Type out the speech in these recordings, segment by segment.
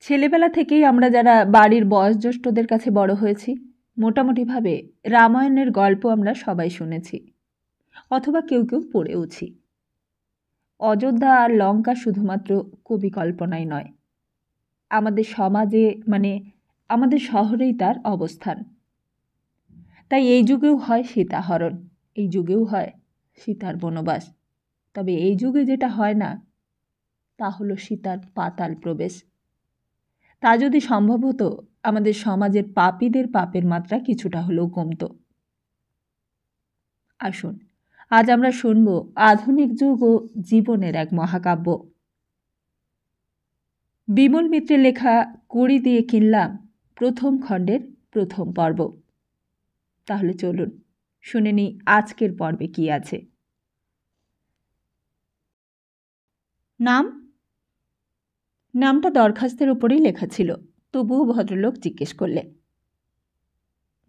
ছেলেবেলা থেকেই আমরা যারা বাড়ির বয়োজ্যেষ্ঠদের কাছে বড় হয়েছি, মোটামুটিভাবে রামায়ণের গল্প আমরা সবাই শুনেছি, অথবা কেউ কেউ পড়েওছি। অযোধ্যা আর লঙ্কা শুধুমাত্র কবি কল্পনাই নয়, আমাদের সমাজে আমাদের শহরেই তার অবস্থান। তাই এই যুগেও হয় সীতাহরণ, এই যুগেও হয় সীতার বনবাস। তবে এই যুগে যেটা হয় না তা হলো সীতার পাতাল প্রবেশ। তা যদি সম্ভব হতো, আমাদের সমাজের পাপীদের পাপের মাত্রা কিছুটা হলেও কমত। আসুন আজ আমরা শুনব আধুনিক যুগ ও জীবনের এক মহাকাব্য। বিমল মিত্রের লেখা কড়ি দিয়ে কিনলাম প্রথম খণ্ডের প্রথম পর্ব। তাহলে চলুন শুনে নিই আজকের পর্বে কি আছে। নামটা দরখাস্তের উপরেই লেখা ছিল, তবুও ভদ্রলোক জিজ্ঞেস করলে।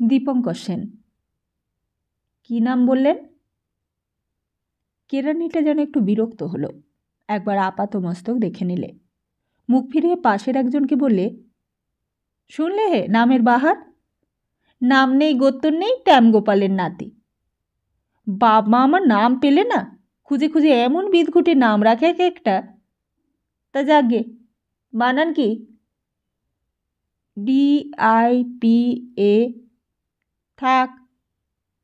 দীপঙ্কর সেন। কি নাম বললেন? কেরানিটা যেন একটু বিরক্ত হলো, একবার আপাত মস্তক দেখে নিলে। মুখ ফিরিয়ে পাশের একজনকে বললে, শুনলে হে নামের বাহার? নাম নেই গোত্তর নেই, ট্যাম গোপালের নাতি। বাপ মা আমার নাম পেলে না, খুঁজে খুঁজে এমন বিদঘুটে নাম রাখে এক একটা। তা যাগে, বানান কি? DIPA। থাক,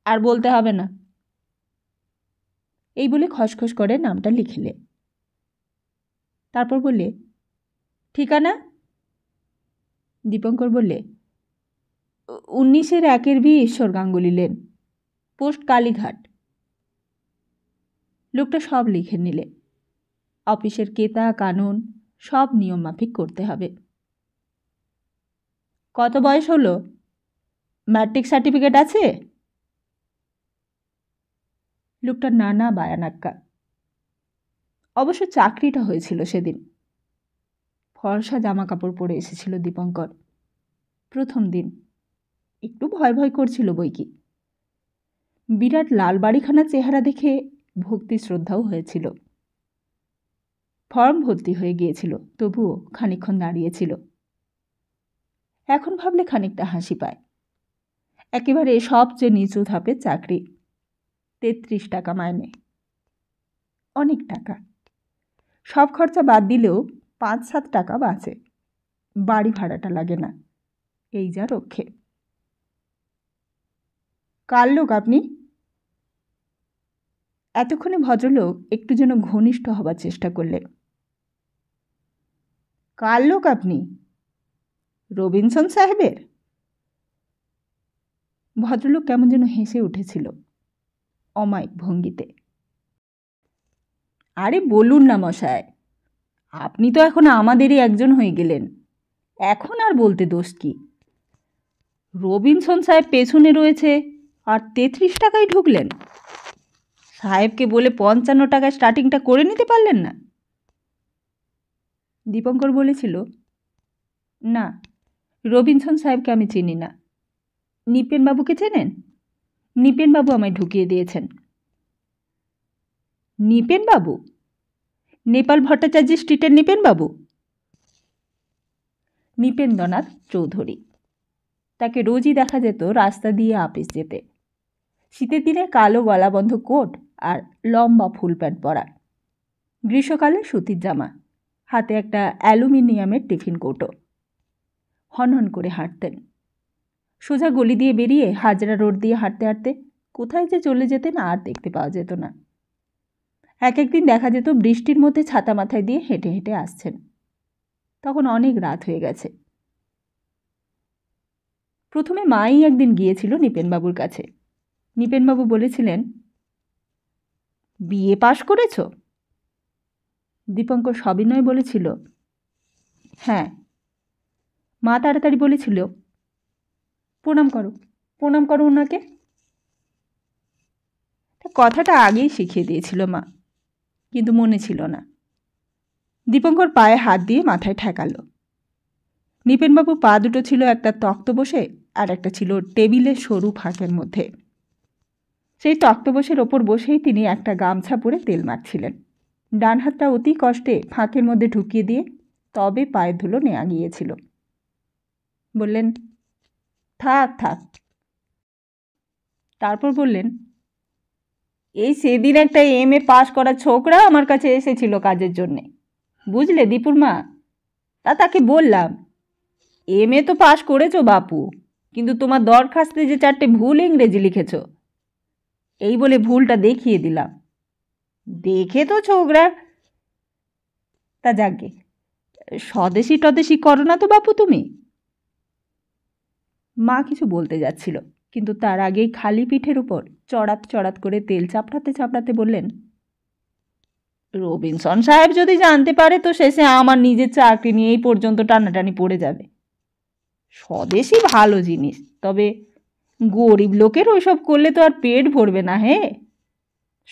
আর বলতে হবে না। এই বলে খসখস করে নামটা লিখলে। তারপর বললে, ঠিকানা? দীপঙ্কর বললে, 19-1 ঈশ্বর গাঙ্গুলি লেন, পোস্ট কালীঘাট। লোকটা সব লিখে নিলে। অফিসের কেতা কানুন সব নিয়ম মাফিক করতে হবে। কত বয়স হলো? ম্যাট্রিক সার্টিফিকেট আছে? লোকটা নানা বায়ানাক্কা। অবশ্য চাকরিটা হয়েছিল সেদিন। ফর্সা জামা কাপড় পরে এসেছিল দীপঙ্কর। প্রথম দিন একটু ভয় ভয় করছিল বই কি। বিরাট লাল বাড়িখানা চেহারা দেখে ভক্তি শ্রদ্ধাও হয়েছিল। ফর্ম ভর্তি হয়ে গিয়েছিল, তবুও খানিকক্ষণ দাঁড়িয়েছিল। এখন ভাবলে খানিকটা হাসি পায়। একেবারে সবচেয়ে নিচু ধাপের চাকরি, 33 টাকা মাইনে। অনেক টাকা। সব খরচা বাদ দিলেও 5-7 টাকা বাঁচে, বাড়ি ভাড়াটা লাগে না। এই যা রক্ষে। কার লোক আপনি? এতক্ষণে ভদ্রলোক একটু যেন ঘনিষ্ঠ হবার চেষ্টা করলে। কার লোক আপনি? রবিনসন সাহেবের? ভদ্রলোক কেমন যেন হেসে উঠেছিল অমায়িক ভঙ্গিতে। আরে বলুন না মশায়, আপনি তো এখন আমাদেরই একজন হয়ে গেলেন, এখন আর বলতে দোষ কি? রবিনসন সাহেব পেছনে রয়েছে আর 33 টাকায় ঢুকলেন। সাহেবকে বলে 55 টাকায় স্টার্টিংটা করে নিতে পারলেন না? দীপঙ্কর বলেছিল, না, রবিনসন সাহেবকে আমি চিনি না। নিপেনবাবুকে চেনেন? নিপেনবাবু আমায় ঢুকিয়ে দিয়েছেন। নিপেনবাবু? নেপাল ভট্টাচার্য স্ট্রিটের নিপেনবাবু? নিপেন্দ্রনাথ চৌধুরী। তাকে রোজই দেখা যেত রাস্তা দিয়ে আপিস যেতে। শীতের দিনে কালো গলাবন্ধ কোট আর লম্বা ফুল প্যান্ট পরা, গ্রীষ্মকালে সুতির জামা, হাতে একটা অ্যালুমিনিয়ামের টিফিন কৌটো। হনহন করে হাঁটতেন। সোজা গলি দিয়ে বেরিয়ে হাজরা রোড দিয়ে হাঁটতে হাঁটতে কোথায় যে চলে যেতেন আর দেখতে পাওয়া যেত না। এক একদিন দেখা যেত বৃষ্টির মধ্যে ছাতা মাথায় দিয়ে হেঁটে হেঁটে আসছেন। তখন অনেক রাত হয়ে গেছে। প্রথমে মাই একদিন গিয়েছিল নিপেনবাবুর কাছে। নিপেনবাবু বলেছিলেন, বিএ পাশ করেছ? দীপঙ্কর সবিনয় বলেছিল, হ্যাঁ। মা তাড়াতাড়ি বলেছিল, প্রণাম করো, প্রণাম করো ওনাকে। কথাটা আগেই শিখিয়ে দিয়েছিল মা, কিন্তু মনে ছিল না। দীপঙ্কর পায়ে হাত দিয়ে মাথায় ঠেকালো। নিপেনবাবু পা দুটো ছিল একটা তক্ত বসে আর একটা ছিল টেবিলের সরু ফাঁকের মধ্যে। সেই তক্তপোষের ওপর বসেই তিনি একটা গামছা পরে তেল মাখছিলেন। ডান হাতটা অতি কষ্টে ফাঁকের মধ্যে ঢুকিয়ে দিয়ে তবে পায়ের ধুলো নেওয়া গিয়েছিল। বললেন, থাক থাক। তারপর বললেন, এই সেদিন একটা MA পাশ করা ছোকরা আমার কাছে এসেছিল কাজের জন্যে, বুঝলে দীপুর মা। তাকে বললাম, MA তো পাশ করেছো বাপু, কিন্তু তোমার দরখাস্তে যে 4টে ভুল ইংরেজি লিখেছ, এই বলে ভুলটা দেখিয়ে দিলাম। দেখে তো ছোকরা। তা যাকে, স্বদেশি টদেশি করো না তো বাপু তুমি? মা কিছু বলতে যাচ্ছিল, কিন্তু তার আগেই খালি পিঠের উপর চড়াত চড়াত করে তেল চাপড়াতে চাপড়াতে বললেন, রবিনসন সাহেব যদি জানতে পারে তো শেষে আমার নিজের চাকরি নিয়ে এই পর্যন্ত টানাটানি পড়ে যাবে। স্বদেশি ভালো জিনিস, তবে গরিব লোকের ওইসব করলে তো আর পেট ভরবে না। হে,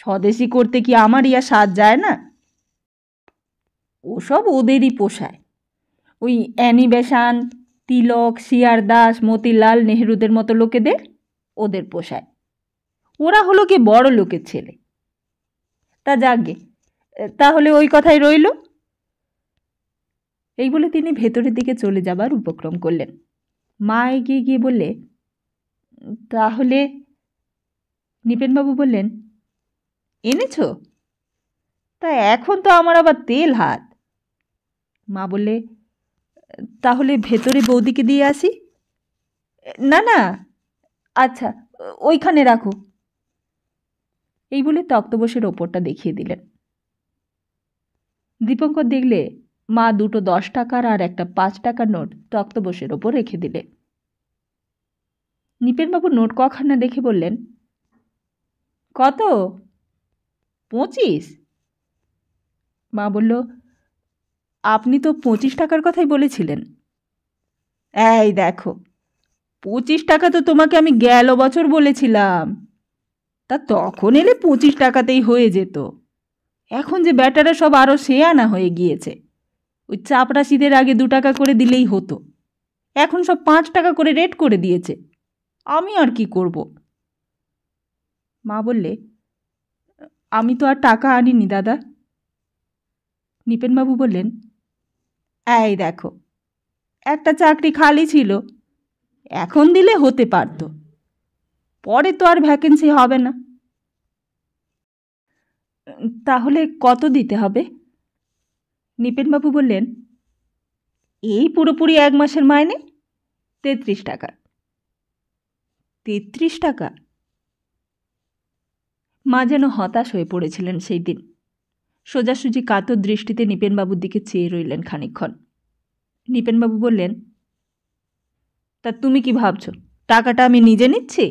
স্বদেশি করতে কি আমার ইয়া সাজ যায় না? ওসব ওদেরই পোষায়। ওই অ্যানি বেসান্ট, তিলক, সিআর দাস, মতিলাল নেহরুদের মতো লোকেদের ওদের পোষায়। ওরা হলো কি বড় লোকের ছেলে। তা যাকগে, তাহলে ওই কথাই রইল। এই বলে তিনি ভেতরের দিকে চলে যাবার উপক্রম করলেন। মা এগিয়ে গিয়ে বললে, তাহলে? নিপেনবাবু বললেন, এনেছ? তা এখন তো আমার আবার তেল হাত। মা বললে, তাহলে ভেতরে বৌদিকে দিয়ে আসি? না না, আচ্ছা, ওইখানে রাখো। এই বলে তক্তপোষের ওপরটা দেখিয়ে দিলেন। দীপঙ্কর দেখলে মা 2টো 10 টাকার আর একটা 5 টাকার নোট তক্তপোষের ওপর রেখে দিলে। নিপেনবাবু নোট কখানা দেখে বললেন, কত? 25? মা বলল, আপনি তো 25 টাকার কথাই বলেছিলেন। এই দেখো, 25 টাকা তো তোমাকে আমি গেল বছর বলেছিলাম। তা তখন এলে 25 টাকাতেই হয়ে যেত। এখন যে ব্যাটারা সব আরও শেয়ানা হয়ে গিয়েছে, ওই চাপরাশিদের আগে 2 টাকা করে দিলেই হতো, এখন সব 5 টাকা করে রেট করে দিয়েছে। আমি আর কি করব? মা বললে, আমি তো আর টাকা আনিনি দাদা। নিপেনবাবু বললেন, এই দেখো, একটা চাকরি খালি ছিল, এখন দিলে হতে পারত, পরে তো আর ভ্যাকেন্সি হবে না। তাহলে কত দিতে হবে? নিপেনবাবু বললেন, এই পুরোপুরি 1 মাসের মাইনে 33 টাকা। 33 টাকা? মা যেন হতাশ হয়ে পড়েছিলেন সেই দিন। সোজাসুজি কাতর দৃষ্টিতে নিপেনবাবুর দিকে চেয়ে রইলেন খানিকক্ষণ। নিপেনবাবু বললেন, তা তুমি কি ভাবছো, টাকাটা আমি নিজে নিচ্ছি?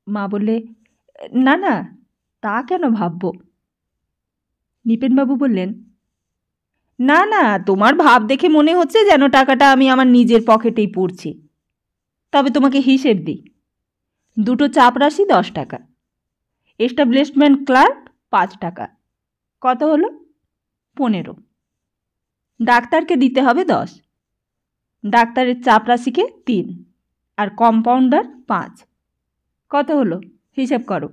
মা বললে, না না, তা কেন ভাবব? নিপেনবাবু বললেন, না না, তোমার ভাব দেখে মনে হচ্ছে যেন টাকাটা আমি আমার নিজের পকেটেই পুরছি। তবে তোমাকে হিসেব দিই, 2টো চাপরাশি 10 টাকা, এস্টাবলিশমেন্ট ক্লার্ক 5 টাকা, কত হলো? 15। ডাক্তারকে দিতে হবে 10, ডাক্তারের চাপরাশিকে 3, আর কম্পাউন্ডার 5, কত হলো হিসেব করো।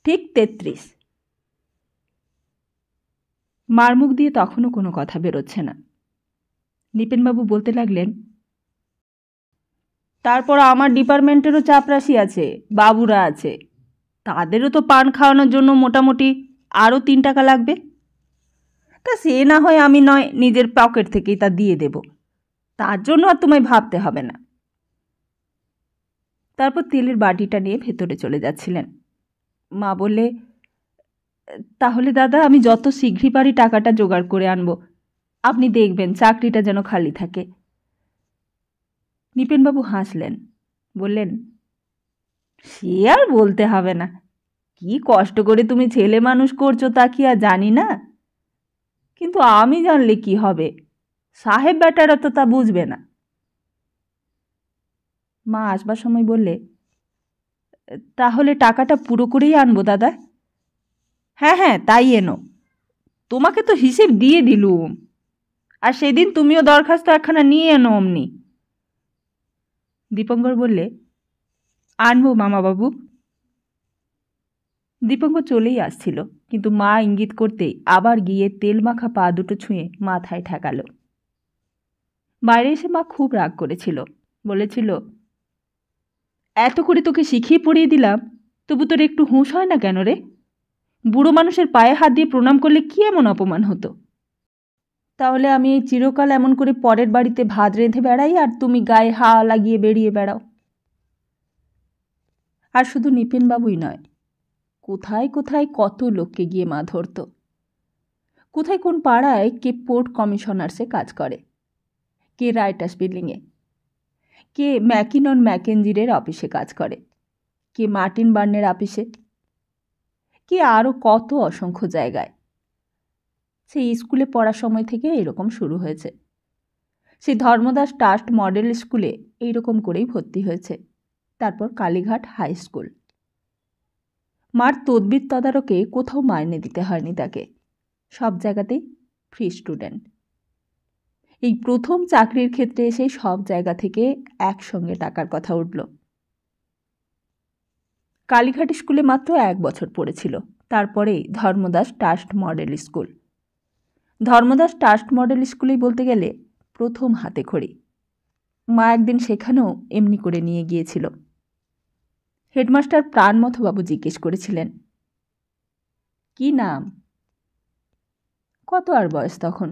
ঠিক 33। মার মুখ দিয়ে তখনও কোনো কথা বেরোচ্ছে না। নিপেনবাবু বলতে লাগলেন, তারপর আমার ডিপার্টমেন্টেরও চাপরাশি আছে, বাবুরা আছে, তাদেরও তো পান খাওয়ানোর জন্য মোটামুটি আরও 3 টাকা লাগবে। তা সে না হয় আমি নয় নিজের পকেট থেকেই তা দিয়ে দেব, তার জন্য আর তোমায় ভাবতে হবে না। তারপর তেলের বাটিটা নিয়ে ভেতরে চলে যাচ্ছিলেন। মা বললে, তাহলে দাদা আমি যত শীঘ্রই পারি টাকাটা জোগাড় করে আনবো, আপনি দেখবেন চাকরিটা যেন খালি থাকে। নিপেনবাবু হাসলেন, বললেন, সে আর বলতে হবে না, কি কষ্ট করে তুমি ছেলে মানুষ করছো তা কি আর জানি না? কিন্তু আমি জানলে কি হবে, সাহেব বেটারা তো তা বুঝবে না। মা আসবার সময় বললে, তাহলে টাকাটা পুরো করেই আনবো দাদা? হ্যাঁ হ্যাঁ, তাই এনো, তোমাকে তো হিসেব দিয়ে দিলুম, আর সেদিন তুমিও দরখাস্ত একখানা নিয়ে এনো অমনি। দীপঙ্কর বললে, আনবো মামাবাবু। দীপঙ্কর চলেই আসছিল। কিন্তু মা ইঙ্গিত করতেই আবার গিয়ে তেল মাখা পা দুটো ছুঁয়ে মাথায় ঠেকালো। বাইরে এসে মা খুব রাগ করেছিল, বলেছিল, এত করে তোকে শিখিয়ে পড়িয়ে দিলাম, তবু তোর একটু হুঁশ হয় না কেন রে? বুড়ো মানুষের পায়ে হাত দিয়ে প্রণাম করলে কি এমন অপমান হতো? তাহলে আমি এই চিরকাল এমন করে পরের বাড়িতে ভাত রেঁধে বেড়াই আর তুমি গায়ে হা লাগিয়ে বেরিয়ে বেড়াও। আর শুধু নিপেনবাবুই নয়, কোথায় কোথায় কত লোককে গিয়ে মা ধরত। কোথায় কোন পাড়ায় কে পোর্ট কমিশনার্সে কাজ করে, কে রাইটার্স বিল্ডিংয়ে, কে ম্যাকিনন ম্যাকেঞ্জিরের অফিসে কাজ করে, কে মার্টিন বার্নের অফিসে, কে আরও কত অসংখ্য জায়গায়। সেই স্কুলে পড়ার সময় থেকে এরকম শুরু হয়েছে। সেই ধর্মদাস ট্রাস্ট মডেল স্কুলে এইরকম করেই ভর্তি হয়েছে, তারপর কালীঘাট হাই স্কুল। মার তদবির তদারকে কোথাও মাইনে দিতে হয়নি তাকে, সব জায়গাতেই ফ্রি স্টুডেন্ট। এই প্রথম চাকরির ক্ষেত্রে এসে সব জায়গা থেকে একসঙ্গে টাকার কথা উঠল। কালীঘাট স্কুলে মাত্র 1 বছর পড়েছিল, তারপরেই Dharmadas trust model school. Dharmadas trust model স্কুলেই বলতে গেলে প্রথম হাতে খড়ি। মা একদিন সেখানেও এমনি করে নিয়ে গিয়েছিল। হেডমাস্টার প্রাণমথবাবু জিজ্ঞেস করেছিলেন, কি নাম? কত আর বয়স তখন?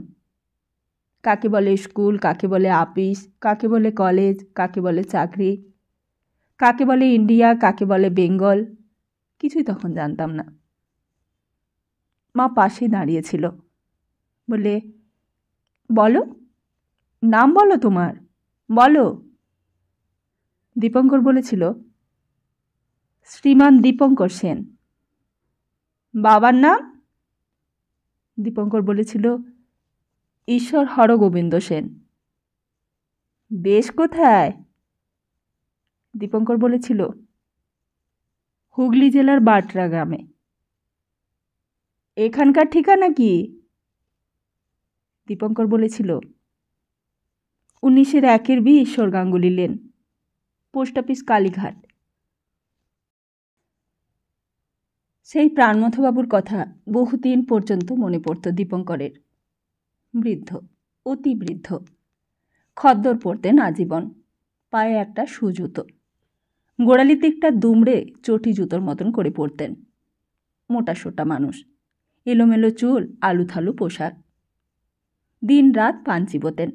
কাকে বলে স্কুল, কাকে বলে আপিস, কাকে বলে কলেজ, কাকে বলে চাকরি, কাকে বলে ইন্ডিয়া, কাকে বলে বেঙ্গল, কিছুই তখন জানতাম না। মা পাশেই দাঁড়িয়েছিল, বলে, বলো, নাম বলো তোমার, বলো। দীপঙ্কর বলেছিল, শ্রীমান দীপঙ্কর সেন। বাবার নাম? দীপঙ্কর বলেছিল, ঈশ্বর হরগোবিন্দ সেন। দেশ কোথায়? দীপঙ্কর বলেছিল, হুগলি জেলার বাটরা গ্রামে। এখানকার ঠিকানা কি? দীপঙ্কর বলেছিল, 1901 ঈশ্বর Ganguly lane, post office Kalighat. সেই প্রাণমথবাবুর কথা বহুদিন পর্যন্ত মনে পড়ত দীপঙ্করের। বৃদ্ধ, অতি বৃদ্ধ, খদ্দর পরতেন আজীবন, পায়ে একটা সুজুতো, গোড়ালিতে একটা দুমড়ে চটি জুতোর মতন করে পরতেন। মোটা সোটা মানুষ, এলোমেলো চুল, আলুথালু পোশাক, দিন রাত পান চিবোতেন।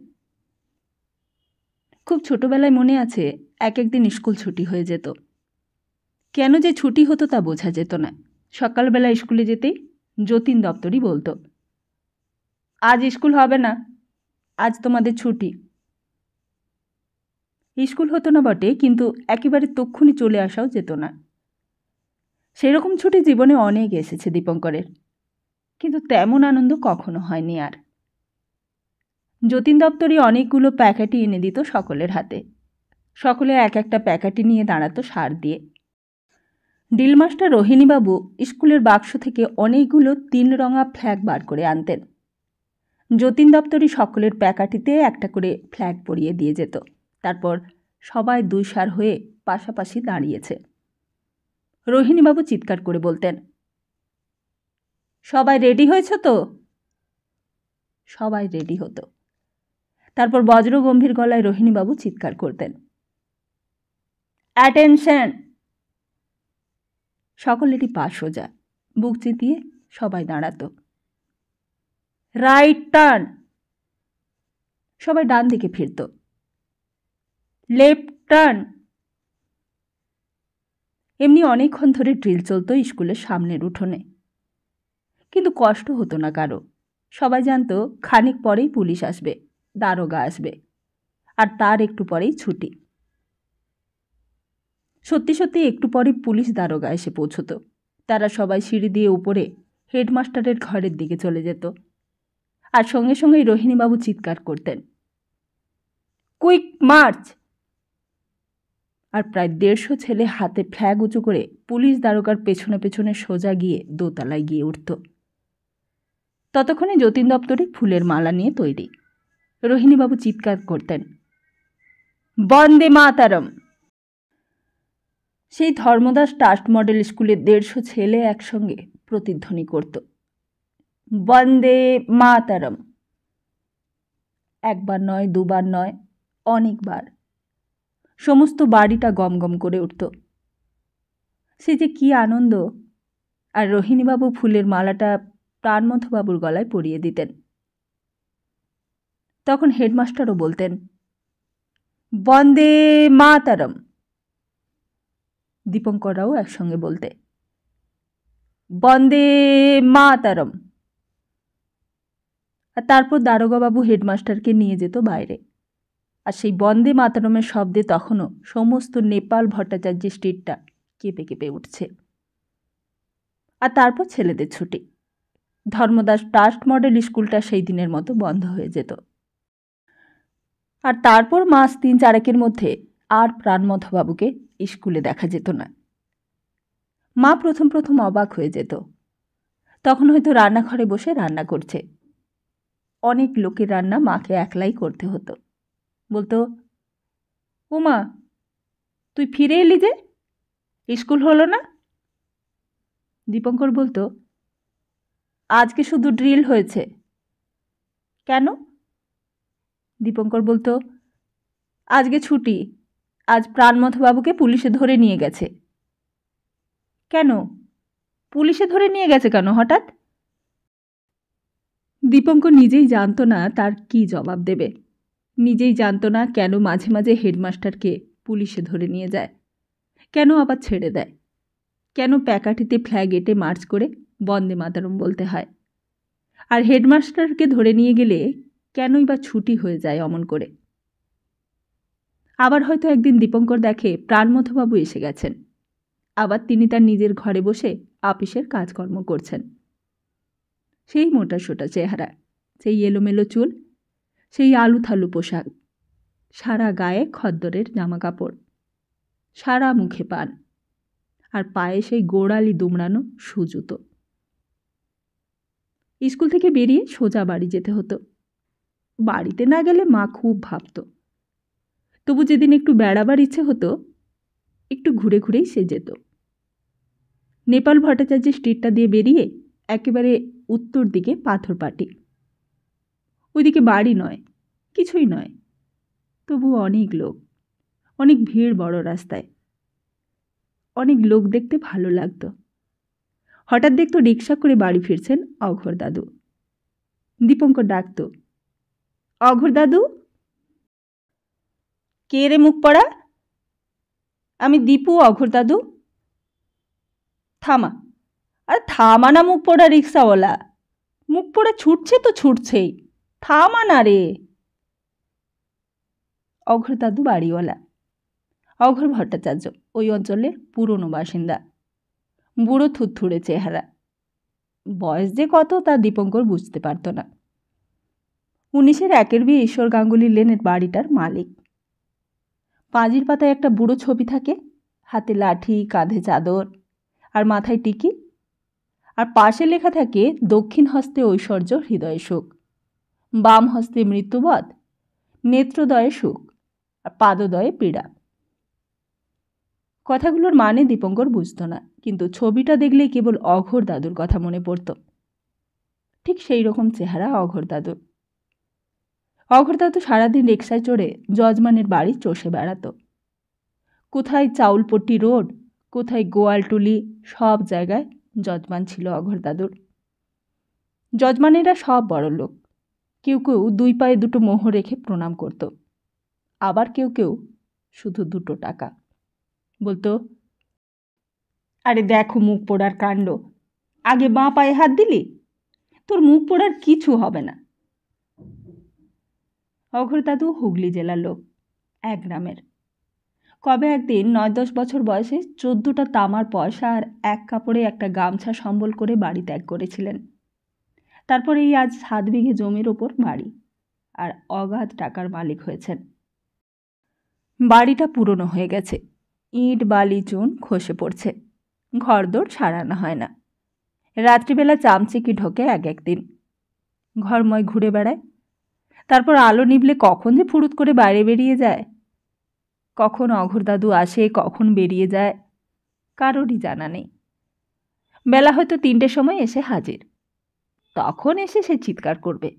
খুব ছোটবেলায় মনে আছে, একদিন স্কুল ছুটি হয়ে যেত। কেন যে ছুটি হতো তা বোঝা যেত না। সকালবেলা স্কুলে যেতেই যতীন দপ্তরি বলতো, আজ স্কুল হবে না, আজ তোমাদের ছুটি। স্কুল হতো না বটে, কিন্তু একেবারে তক্ষুনি চলে আসাও যেত না। সেরকম ছুটি জীবনে অনেক এসেছে দীপঙ্করের, কিন্তু তেমন আনন্দ কখনো হয়নি আর। যতীন দপ্তরি অনেকগুলো প্যাকেটই এনে দিত সকলের হাতে। সকলে এক একটা প্যাকেটই নিয়ে দাঁড়াতো সার দিয়ে। ডিলমাস্টার রোহিণীবাবু স্কুলের বাক্স থেকে অনেকগুলো 3 রঙা ফ্ল্যাগ বার করে আনতেন। যতীন দপ্তরি সকলের প্যাকেটিতে একটা করে ফ্ল্যাগ পরিয়ে দিয়ে যেত। তারপর সবাই 2 সার হয়ে পাশাপাশি দাঁড়িয়েছে। রোহিণীবাবু চিৎকার করে বলতেন, সবাই রেডি হয়েছ তো? সবাই রেডি হতো। তারপর বজ্র গম্ভীর গলায় রোহিণীবাবু চিৎকার করতেন, অ্যাটেনশন! সকলেরই পা সোজা, বুক চিতিয়ে সবাই দাঁড়াতো। Right turn! সবাই ডান দিকে ফিরত। Left turn! এমনি অনেকক্ষণ ধরে ড্রিল চলত স্কুলের সামনের উঠোনে, কিন্তু কষ্ট হতো না কারো। সবাই জানতো খানিক পরেই পুলিশ আসবে, দারোগা আসবে, আর তার একটু পরেই ছুটি। সত্যি সত্যি একটু পরেই পুলিশ দারোগা এসে পৌঁছত। তারা সবাই সিঁড়ি দিয়ে উপরে হেডমাস্টারের ঘরের দিকে চলে যেত, আর সঙ্গে সঙ্গেই রোহিণীবাবু চিৎকার করতেন, কুইক মার্চ! আর প্রায় 150 ছেলে হাতে ফ্ল্যাগ উঁচু করে পুলিশ দারোগার পেছনে পেছনে সোজা গিয়ে দোতলায় গিয়ে উঠত। ততক্ষণে যতীন দপ্তরি ফুলের মালা নিয়ে তৈরি। রোহিণীবাবু চিৎকার করতেন, বন্দে মাতরম! সেই ধর্মদাস ট্রাস্ট মডেল স্কুলের 150 ছেলে একসঙ্গে প্রতিধ্বনি করত, বন্দে মাতরম। একবার নয়, দুবার নয়, অনেকবার। সমস্ত বাড়িটা গমগম করে উঠত। সে যে কি আনন্দ! আর রোহিণীবাবু ফুলের মালাটা প্রাণমথবাবুর গলায় পরিয়ে দিতেন। তখন হেডমাস্টারও বলতেন, বন্দে মাতরম। দীপঙ্কররাও একসঙ্গে বলতে, বন্দে মাতরম। আর তারপর দারোগাবাবু হেডমাস্টারকে নিয়ে যেত বাইরে। আর সেই বন্দে মাতরমের শব্দে তখনও সমস্ত নেপাল ভট্টাচার্য স্ট্রিটটা কেঁপে কেঁপে উঠছে। আর তারপর ছেলেদের ছুটি। ধর্মদাস ট্রাস্ট মডেল স্কুলটা সেই দিনের মতো বন্ধ হয়ে যেত। আর তারপর মাস 3-4 মধ্যে আর প্রাণমথবাবুকে স্কুলে দেখা যেত না। মা প্রথম প্রথম অবাক হয়ে যেত। তখন হয়তো রান্নাঘরে বসে রান্না করছে। অনেক লোকের রান্না মাকে একলাই করতে হতো। বলতো, ও মা, তুই ফিরে এলি যে, স্কুল হলো না? দীপঙ্কর বলতো, আজকে শুধু ড্রিল হয়েছে। কেন? দীপঙ্কর বলতো, আজকে ছুটি, আজ প্রাণমথবাবুকে পুলিশে ধরে নিয়ে গেছে। কেন? পুলিশে ধরে নিয়ে গেছে কেন হঠাৎ? দীপঙ্কর নিজেই জানতো না তার কি জবাব দেবে। নিজেই জানতো না কেন মাঝে মাঝে হেডমাস্টারকে পুলিশে ধরে নিয়ে যায়, কেন আবার ছেড়ে দেয়, কেন প্যাকাঠিতে ফ্ল্যাগ এঁটে মার্চ করে বন্দে মাতরম বলতে হয়, আর হেডমাস্টারকে ধরে নিয়ে গেলে কেনই বা ছুটি হয়ে যায় অমন করে। আবার হয়তো একদিন দীপঙ্কর দেখে প্রাণমথবাবু এসে গেছেন। আবার তিনি তার নিজের ঘরে বসে আপিসের কাজকর্ম করছেন। সেই মোটা সোটা চেহারা, সেই এলোমেলো চুল, সেই আলুথালু পোশাক, সারা গায়ে খদ্দরের জামা কাপড়, সারা মুখে পান, আর পায়ে সেই গোড়ালি দুমড়ানো সুজুতো। স্কুল থেকে বেরিয়ে সোজা বাড়ি যেতে হতো। বাড়িতে না গেলে মা খুব ভাবত। তবু যেদিন একটু বেড়াবার ইচ্ছে হতো, একটু ঘুরে ঘুরেই সে যেত। নেপাল ভট্টাচার্য স্ট্রিটটা দিয়ে বেরিয়ে একেবারে উত্তর দিকে পাথরপাটি। ওইদিকে বাড়ি নয়, কিছুই নয়, তবু অনেক লোক, অনেক ভিড় বড় রাস্তায়। অনেক লোক দেখতে ভালো লাগতো। হঠাৎ দেখতো রিক্সা করে বাড়ি ফিরছেন অঘোর দাদু। দীপঙ্কর ডাকত, অঘোর দাদু। কে রে মুখ পড়া? আমি দীপু, অঘোর দাদু। থামা, আর থামা না মুখ পোড়া রিক্সাওয়ালা, মুখ পোড়া ছুটছে তো ছুটছেই, থামা না রে। অঘোর দাদু বাড়িওয়ালা, অঘোর ভট্টাচার্য ওই অঞ্চলের পুরনো বাসিন্দা। বুড়ো থুতথুড়ে চেহারা। বয়স যে কত তা দীপঙ্কর বুঝতে পারত না। 19-1 বিয়ে ঈশ্বর গাঙ্গুলি লেনের বাড়িটার মালিক। পাঁজির পাতায় একটা বুড়ো ছবি থাকে, হাতে লাঠি, কাঁধে চাদর, আর মাথায় টিকি, আর পাশে লেখা থাকে দক্ষিণ হস্তে ঐশ্বর্য, হৃদয়ে সুখ, বাম হস্তে মৃত্যুবধ, নেত্রদয়ে সুখ, আর পাদদয়ে পীড়া। কথাগুলোর মানে দীপঙ্কর বুঝত না, কিন্তু ছবিটা দেখলেই কেবল অঘোর দাদুর কথা মনে পড়ত। ঠিক সেই রকম চেহারা অঘোর দাদুর। অঘোর দাদু সারাদিন রিক্সায় চড়ে যজমানের বাড়ি চষে বেড়াত। কোথায় চাউলপট্টি রোড, কোথায় গোয়ালটুলি, সব জায়গায় যজমান ছিল অঘোর দাদুর। যজমানেরা সব বড় লোক। কেউ কেউ 2 পায়ে 2 মোহর রেখে প্রণাম করত। আবার কেউ কেউ শুধু 2 টাকা। বলতো, আরে দেখো মুখ পোড়ার কাণ্ড, আগে বাঁ পায়ে হাত দিলি, তোর মুখ পোড়ার কিছু হবে না। অঘোর দাদু হুগলি জেলার লোক, এক গ্রামের। কবে একদিন 9-10 বছর বয়সে 14টা তামার পয়সা আর এক কাপড়ে একটা গামছা সম্বল করে বাড়ি ত্যাগ করেছিলেন। তারপর এই আজ 7 বিঘে জমির ওপর বাড়ি, আর অগাধ টাকার মালিক হয়েছেন। বাড়িটা পুরনো হয়ে গেছে, ইট বালি চুন খসে পড়ছে, ঘরদোর সারানো হয় না। রাত্রিবেলা চামচিকি ঢোকে একদিন, ঘরময় ঘুরে বেড়ায়। তারপর আলো নিভলে কখন যে ফুরুত করে বাইরে বেরিয়ে যায়, কখন অঘোর দাদু আসে, কখন বেরিয়ে যায়, কারোরই জানা নেই। বেলা হয়তো 3টের সময় এসে হাজির। তখন এসে সে চিৎকার করবে,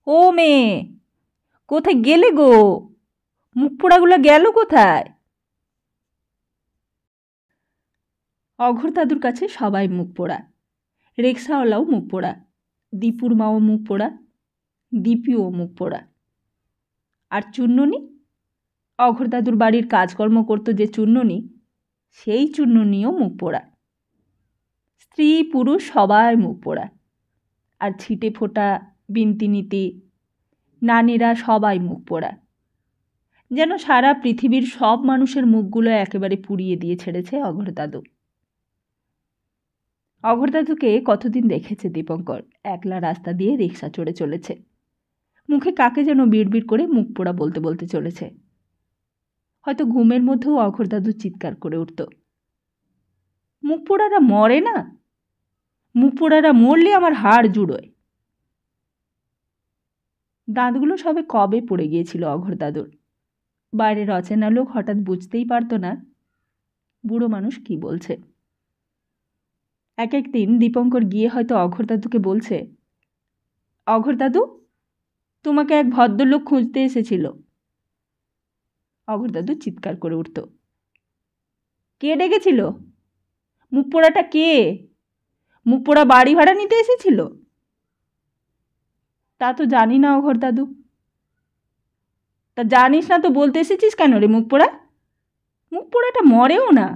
ও মেয়ে, কোথায় গেলে গো? মুখ পোড়াগুলো গেল কোথায়? অঘোর দাদুর কাছে সবাই মুখ পোড়া। রিক্সাওয়ালাও মুখ পোড়া, দীপুর মাও মুখ পোড়া, দীপিও মুখ পোড়া। আর চুন্ননি, অঘোর দাদুর বাড়ির কাজকর্ম করতো যে চুন্ননি, সেই চুন্ননিও মুখ পোড়া। স্ত্রী পুরুষ সবাই মুখ পোড়া। আর ছিটে ফোটা, বিন্তিনীতি, নানিরা সবাই মুখ পোড়া। যেন সারা পৃথিবীর সব মানুষের মুখগুলো একেবারে পুড়িয়ে দিয়ে ছেড়েছে অঘোর দাদু। অঘোর দাদুকে কতদিন দেখেছে দীপঙ্কর একলা রাস্তা দিয়ে রিক্সা চড়ে চলেছে, মুখে কাকে যেন বিড়বিড় করে মুখ পোড়া বলতে বলতে চলেছে। হয়তো ঘুমের মধ্যেও অঘোর দাদু চিৎকার করে উঠত, মুখ পোড়ারা মরে না, মুখ পোড়ারা মরলে আমার হাড় জুড়োয়। দাঁতগুলো সবে কবে পড়ে গিয়েছিল অঘোর দাদুর। বাইরের অচেনা লোক হঠাৎ বুঝতেই পারত না বুড়ো মানুষ কি বলছে। এক একদিন দীপঙ্কর গিয়ে হয়তো অঘোর দাদুকে বলছে, অঘোর দাদু, তোমাকে এক ভদ্রলোক খুঁজতে এসেছিল। অঘোর দাদু চিৎকার করে উঠত, কে ডেকেছিল? মুখ পোড়াটা কে? মুখ পোড়া বাড়ি ভাড়া নিতে এসেছিল? তা তো জানি না অঘোর দাদু। তা জানিস না তো বলতে এসেছিস কেন রে মুখ পোড়া? মুখ পোড়াটা মরেও না,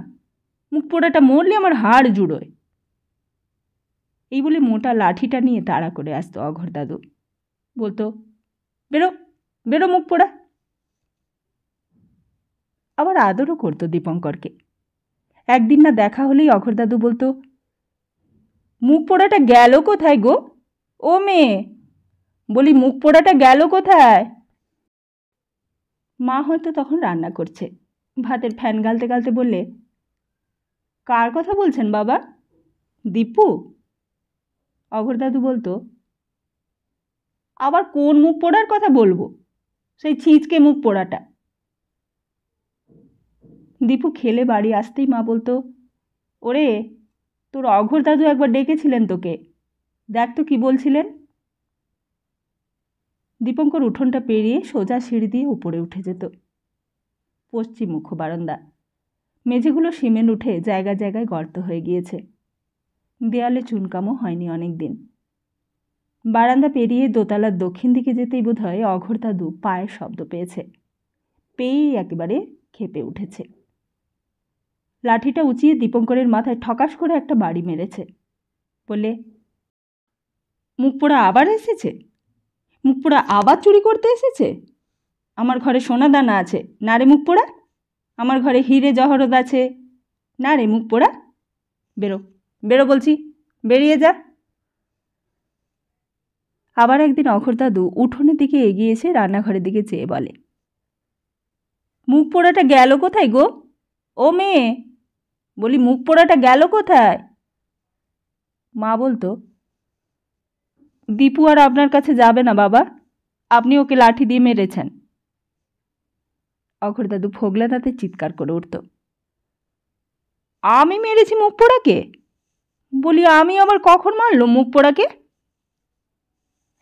মুখ পোড়াটা মরলে আমার হাড় জুড়োয়। এই বলে মোটা লাঠিটা নিয়ে তাড়া করে আসতো অঘোর দাদু, বলতো, বেরো বেরো মুখ পোড়া। আবার আদরও করতো দীপঙ্করকে। একদিন না দেখা হলেই অঘোর দাদু বলতো, মুখ পোড়াটা গেল কোথায় গো? ও মেয়ে, বলি মুখ পোড়াটা গেল কোথায়? মা হয়তো তখন রান্না করছে, ভাতের ফ্যান গালতে গালতে বললে, কার কথা বলছেন বাবা? দীপু? অঘোর দাদু বলতো, আবার কোন মুখ পোড়ার কথা বলবো? সেই ছিঁচকে মুখ পোড়াটা। দীপু খেলে বাড়ি আসতেই মা বলতো, ওরে, তোর অঘোর দাদু একবার ডেকেছিলেন তোকে, দেখ তো কি বলছিলেন। দীপঙ্কর উঠোনটা পেরিয়ে সোজা সিঁড়ি দিয়ে উপরে উঠে যেত। পশ্চিম মুখ বারান্দা, মেঝেগুলো সিমেন্ট উঠে জায়গায় জায়গায় গর্ত হয়ে গিয়েছে, দেয়ালে চুনকামও হয়নি অনেক দিন। বারান্দা পেরিয়ে দোতলার দক্ষিণ দিকে যেতেই বোধ হয় অঘোর দাদু পায়ের শব্দ পেয়েছে, পেয়েই একেবারে ক্ষেপে উঠেছে। লাঠিটা উঁচিয়ে দীপঙ্করের মাথায় ঠকাস করে একটা বাড়ি মেরেছে, বলে, মুখ পোড়া আবার এসেছে? মুখ পোড়া আবার চুরি করতে এসেছে? আমার ঘরে সোনা দানা আছে না রে মুখ পোড়া? আমার ঘরে হিরে জহরত আছে না রে মুখ পোড়া? বেরো বেরো বলছি, বেরিয়ে যা। আবার একদিন অঘোর দাদু উঠোনের দিকে এগিয়ে এসে রান্নাঘরের দিকে চেয়ে বলে, মুখ পোড়াটা গেল কোথায় গো? ও মেয়ে, বলি মুখ পোড়াটা গেল কোথায়? মা বলতো, দীপু আর আপনার কাছে যাবে না বাবা, আপনি ওকে লাঠি দিয়ে মেরেছেন। অঘোর দাদু ফোগলা দাঁতে চিৎকার করে উঠত, আমি মেরেছি মুখ পোড়াকে? বলি, আমি আবার কখন মারলো মুখ পোড়াকে?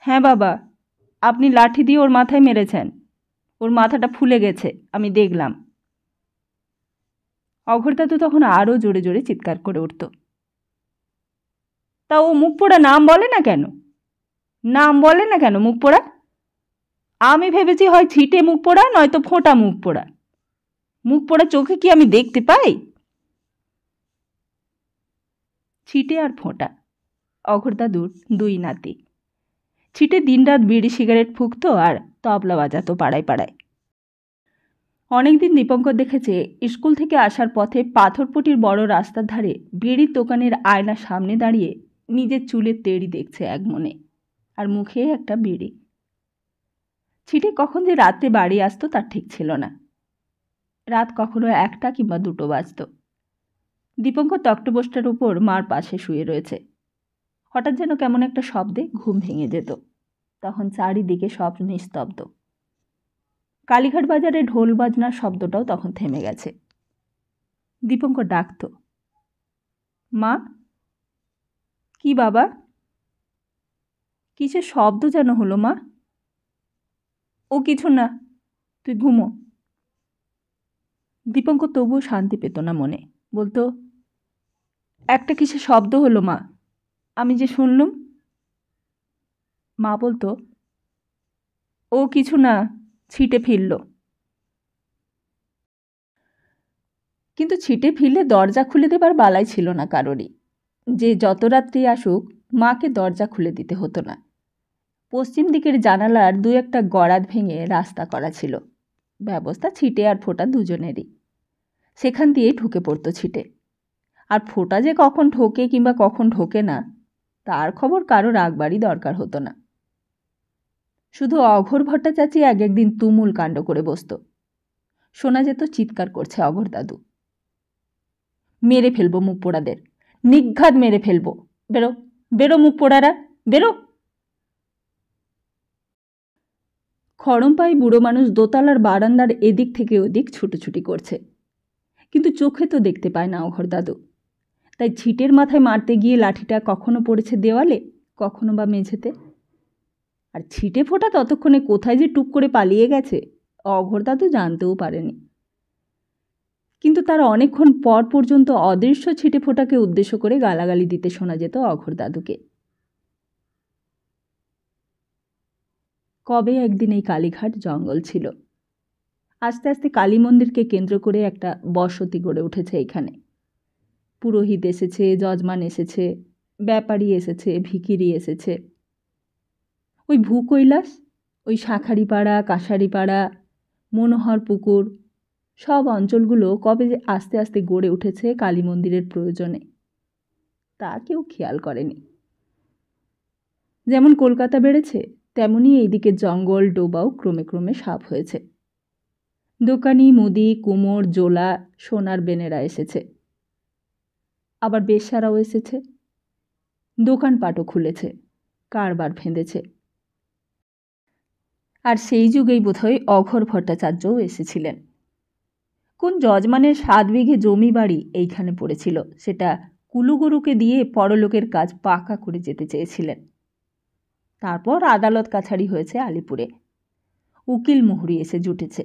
হ্যাঁ বাবা, আপনি লাঠি দিয়ে ওর মাথায় মেরেছেন, ওর মাথাটা ফুলে গেছে, আমি দেখলাম। অঘোর দাদু তখন আরও জোরে জোরে চিৎকার করে উঠত, তা ও মুখ পোড়া নাম বলে না কেন? নাম বলে না কেন মুখ পোড়া? আমি ভেবেছি হয় ছিটে মুখ পোড়া নয়তো ফোঁটা মুখ পোড়া। মুখ পোড়া চোখে কি আমি দেখতে পাই? ছিটে আর ফোঁটা অঘোর দাদুর দুই নাতি। ছিটে দিনরাত বিড়ি সিগারেট ফুঁকতো আর তবলা বাজাতো পাড়ায় পাড়ায়। অনেকদিন দীপঙ্কর দেখেছে স্কুল থেকে আসার পথে পাথরপটির বড় রাস্তার ধারে বিড়ির দোকানের আয়নার সামনে দাঁড়িয়ে নিজের চুলের তেড়ি দেখছে এক মনে, আর মুখে একটা বিড়ি। ছিটে কখন যে রাত্রে বাড়ি আসতো তার ঠিক ছিল না। রাত কখনো 1টা কিংবা 2টো বাজত। দীপঙ্কর তক্তপোষটার উপর মার পাশে শুয়ে রয়েছে। হঠাৎ যেন কেমন একটা শব্দে ঘুম ভেঙে যেত। তখন চারিদিকে সব নিস্তব্ধ। কালীঘাট বাজারে ঢোল বাজনার শব্দটাও তখন থেমে গেছে। দীপঙ্কর ডাকত, মা, কি বাবা? কিসের শব্দ যেন হলো মা? ও কিছু না, তুই ঘুমো। দীপঙ্কর তবুও শান্তি পেত না মনে। বলতো, একটা কিসের শব্দ হলো মা, আমি যে শুনলুম। মা বলতো, ও কিছু না, ছিটে ফিরল। কিন্তু ছিটে ফিরলে দরজা খুলে দেবার বালাই ছিল না কারোরই। যে যত রাত্রি আসুক, মাকে দরজা খুলে দিতে হতো না। পশ্চিম দিকের জানালার দু একটা গরাদ ভেঙে রাস্তা করা ছিল। ব্যবস্থা ছিটে আর ফোঁটা দুজনেরই। সেখান দিয়েই ঢুকে পড়তো ছিটে। আর ফোঁটা যে কখন ঢোকে কিংবা কখন ঢোকে না, তার খবর কারো রাখবারই দরকার হতো না। শুধু অঘোর ভট্টাচার্য এক একদিন তুমুল কাণ্ড করে বসত। শোনা যেত চিৎকার করছে অঘোর দাদু, মেরে ফেলবো মুখ পোড়াদের, নিঘাত মেরে ফেলবো, বেরো বেরো মুখ পোড়ারা, বেরো। খড়মপাই বুড়ো মানুষ দোতলার বারান্দার এদিক থেকে ওদিক ছুটোছুটি করছে, কিন্তু চোখে তো দেখতে পায় না অঘোর দাদু। তাই ছিটের মাথায় মারতে গিয়ে লাঠিটা কখনো পড়েছে দেওয়ালে, কখনো বা মেঝেতে। আর ছিটে ফোঁটা ততক্ষণে কোথায় যে টুক করে পালিয়ে গেছে, অঘোর দাদু জানতেও পারেনি। কিন্তু তার অনেকক্ষণ পর পর্যন্ত অদৃশ্য ছিটে ফোঁটাকে উদ্দেশ্য করে গালাগালি দিতে শোনা যেত অঘোর দাদুকে। কবে একদিন এই কালীঘাট জঙ্গল ছিল। আস্তে আস্তে কালী মন্দিরকে কেন্দ্র করে একটা বসতি গড়ে উঠেছে এখানে। পুরোহিত এসেছে, যজমান এসেছে, ব্যাপারী এসেছে, ভিখিরি এসেছে। ওই ভূকৈলাস, ওই শাঁখারিপাড়া, কাঁসারিপাড়া, মনোহর পুকুর, সব অঞ্চলগুলো কবে যে আস্তে আস্তে গড়ে উঠেছে কালী মন্দিরের প্রয়োজনে, তা কেউ খেয়াল করেনি। যেমন কলকাতা বেড়েছে, তেমনি এইদিকে জঙ্গল ডোবাও ক্রমে ক্রমে সাফ হয়েছে। দোকানি, মুদি, কুমোর, জোলা, সোনার বেনেরা এসেছে। আবার বেশ্যারাও এসেছে। দোকানপাটও খুলেছে, কারবার ফেঁদেছে। আর সেই যুগেই বোধহয় অঘোর ভট্টাচার্যও এসেছিলেন। কোন যজমানের 7 বিঘে জমি বাড়ি এইখানে পড়েছিল, সেটা কুলুগরুকে দিয়ে পরলোকের কাজ পাকা করে যেতে চেয়েছিলেন। তারপর আদালত কাছারি হয়েছে আলিপুরে, উকিল মুহুরি এসে জুটেছে।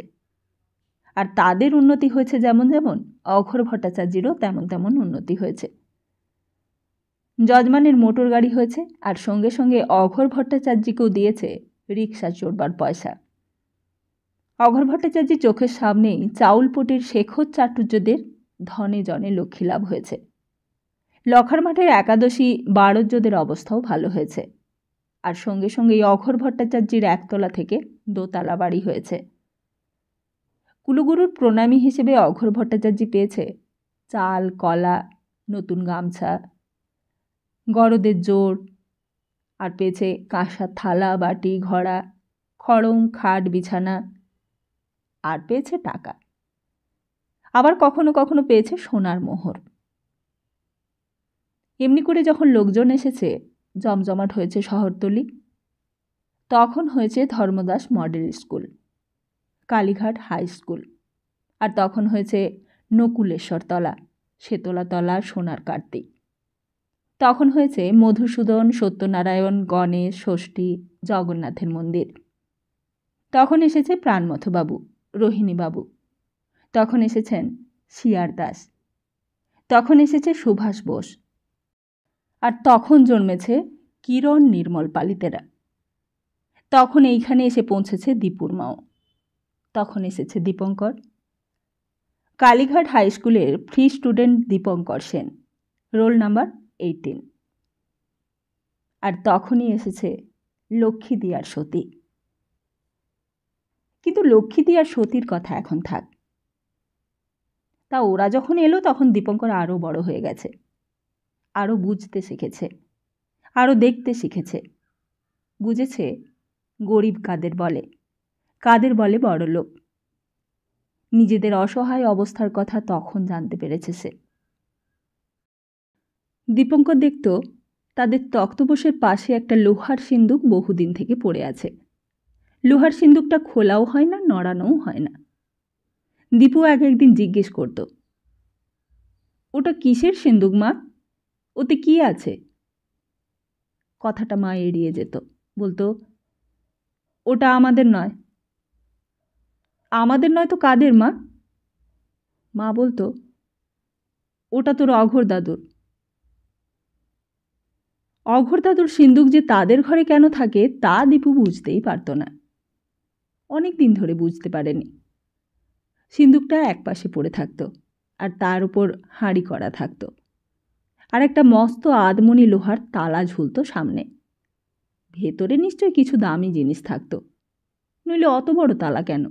আর তাদের উন্নতি হয়েছে যেমন যেমন, অঘোর ভট্টাচার্যেরও তেমন তেমন উন্নতি হয়েছে। যজমানের মোটর গাড়ি হয়েছে, আর সঙ্গে সঙ্গে অঘোর ভট্টাচার্যকেও দিয়েছে রিক্সা চড়বার পয়সা। অঘোর ভট্টাচার্যের চোখের সামনেই চাউলপটির শেখর চাটুর্যদের ধনে জনে লক্ষ্মী লাভ হয়েছে। লখার মাঠের একাদশী বারোজ্যদের অবস্থাও ভালো হয়েছে। আর সঙ্গে সঙ্গেই অঘোর ভট্টাচার্যের একতলা থেকে দোতলা বাড়ি হয়েছে। কুলুগুরুর প্রণামী হিসেবে অঘোর ভট্টাচার্য পেয়েছে চাল, কলা, নতুন গামছা, গরদের জোর, আর পেয়েছে কাঁসার থালা, বাটি, ঘড়া, খড়ম, খাট, বিছানা, আর পেয়েছে টাকা। আবার কখনো কখনো পেয়েছে সোনার মোহর। এমনি করে যখন লোকজন এসেছে, জমজমাট হয়েছে শহরতলি, তখন হয়েছে Dharmadas model school, Kalighat high school, আর তখন হয়েছে নকুলেশ্বর তলা, শেতলা তলা, সোনার কার্তিক। তখন হয়েছে মধুসূদন, সত্যনারায়ণ, গণেশ, ষষ্ঠী, জগন্নাথের মন্দির। তখন এসেছে প্রাণমথবাবু, রোহিণীবাবু। তখন এসেছেন শিয়ার দাস। তখন এসেছে সুভাষ বোস। আর তখন জন্মেছে কিরণ, নির্মল পালিতেরা। তখন এইখানে এসে পৌঁছেছে দীপুর মাও। তখন এসেছে দীপঙ্কর। কালীঘাট হাই স্কুলের free student Dipankar Sen, roll number 18। আর তখনই এসেছে লক্ষ্মীদি আর সতী। কিন্তু লক্ষ্মীদি আর সতীর কথা এখন থাক। তা ওরা যখন এলো তখন দীপঙ্কর আরও বড় হয়ে গেছে, আরও বুঝতে শিখেছে, আরও দেখতে শিখেছে। বুঝেছে গরিব কাদের বলে, কাদের বলে বড়লোক। নিজেদের অসহায় অবস্থার কথা তখন জানতে পেরেছে সে। দীপঙ্কর দেখত তাদের তক্তপোষের পাশে একটা লোহার সিন্দুক বহুদিন থেকে পড়ে আছে। লোহার সিন্দুকটা খোলাও হয় না, নড়ানোও হয় না। দীপু এক একদিন জিজ্ঞেস করত, ওটা কিসের সিন্দুক মা? ওতে কি আছে? কথাটা মা এড়িয়ে যেত, বলতো, ওটা আমাদের নয়। আমাদের নয় তো কাদের মা? মা বলতো, ওটা তোর অঘোর দাদুর। অঘোর দাদুর সিন্দুক যে তাদের ঘরে কেন থাকে তা দীপু বুঝতেই পারত না। অনেক দিন ধরে বুঝতে পারেনি। সিন্দুকটা একপাশে পড়ে থাকত, আর তার উপর হাঁড়ি করা থাকত, আর একটা মস্ত আধমনি লোহার তালা ঝুলত সামনে। ভেতরে নিশ্চয় কিছু দামি জিনিস থাকত, নইলে অত বড় তালা কেন?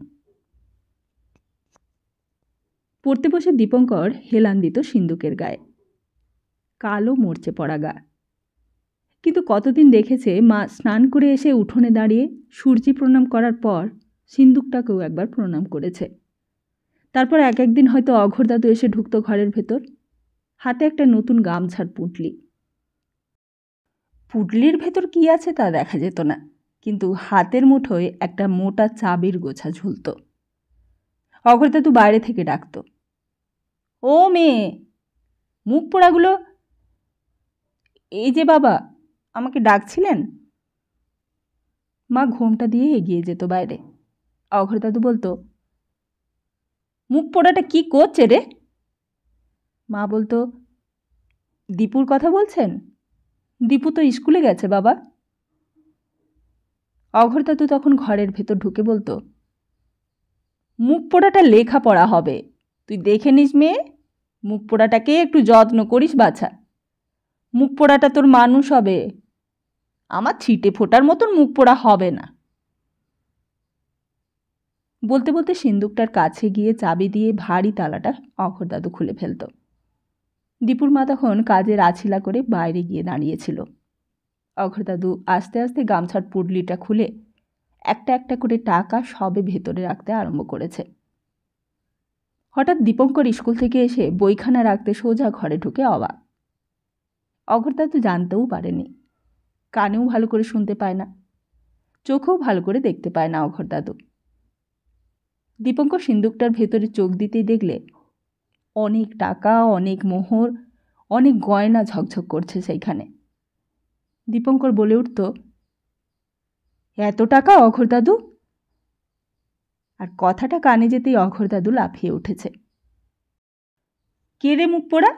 পড়তে বসে দীপঙ্কর হেলান দিত সিন্দুকের গায়ে, কালো মরচে পড়া গা। কিন্তু কতদিন দেখেছে মা স্নান করে এসে উঠোনে দাঁড়িয়ে সূর্যি প্রণাম করার পর সিন্দুকটাকেও একবার প্রণাম করেছে। তারপর এক একদিন হয়তো অঘোর দাদু এসে ঢুকত ঘরের ভেতর, হাতে একটা নতুন গামছার পুঁটলি। পুঁটলির ভেতর কি আছে তা দেখা যেত না, কিন্তু হাতের মুঠোয় একটা মোটা চাবির গোছা ঝুলত। অঘোর দাদু বাইরে থেকে ডাকত, ও মেয়ে, মুখ পোড়াগুলো। এই যে বাবা, আমাকে ডাকছিলেন? মা ঘোমটা দিয়ে এগিয়ে যেত বাইরে। অঘোর দাদু বলতো, মুখ পোড়াটা কি করছে রে? মা বলতো, দীপুর কথা বলছেন? দীপু তো স্কুলে গেছে বাবা। অঘোর দাদু তখন ঘরের ভেতর ঢুকে বলতো, মুখ পোড়াটা লেখাপড়া হবে, তুই দেখে নিস মেয়ে, মুখ পোড়াটাকে একটু যত্ন করিস বাছা। মুখ পোড়াটা তোর মানুষ হবে, আমার ছিটে ফোটার মতন মুখ পোড়া হবে না। বলতে বলতে সিন্দুকটার কাছে গিয়ে চাবি দিয়ে ভারী তালাটা অঘোর দাদু খুলে ফেলত। দীপুর মা তখন কাজের আছিলা করে বাইরে গিয়ে দাঁড়িয়েছিল। অঘোর দাদু আস্তে আস্তে গামছার পুডলিটা খুলে একটা একটা করে টাকা সবে ভেতরে রাখতে আরম্ভ করেছে। হঠাৎ দীপঙ্কর স্কুল থেকে এসে বইখানা রাখতে সোজা ঘরে ঢুকে অবাক। অঘোর দাদু জানতেও পারেনি, কানেও ভালো করে শুনতে পায় না, চোখেও ভালো করে দেখতে পায় না অঘোর দাদু। দীপঙ্কর সিন্দুকটার ভেতরে চোখ দিতেই দেখলে অনেক টাকা, অনেক মোহর, অনেক গয়না ঝকঝক করছে সেইখানে। দীপঙ্কর বলে উঠত, এত টাকা অঘোর দাদু? আর কথাটা কানে যেতেই অঘোর দাদু লাফিয়ে উঠেছে। কে রে মুখ পোড়া?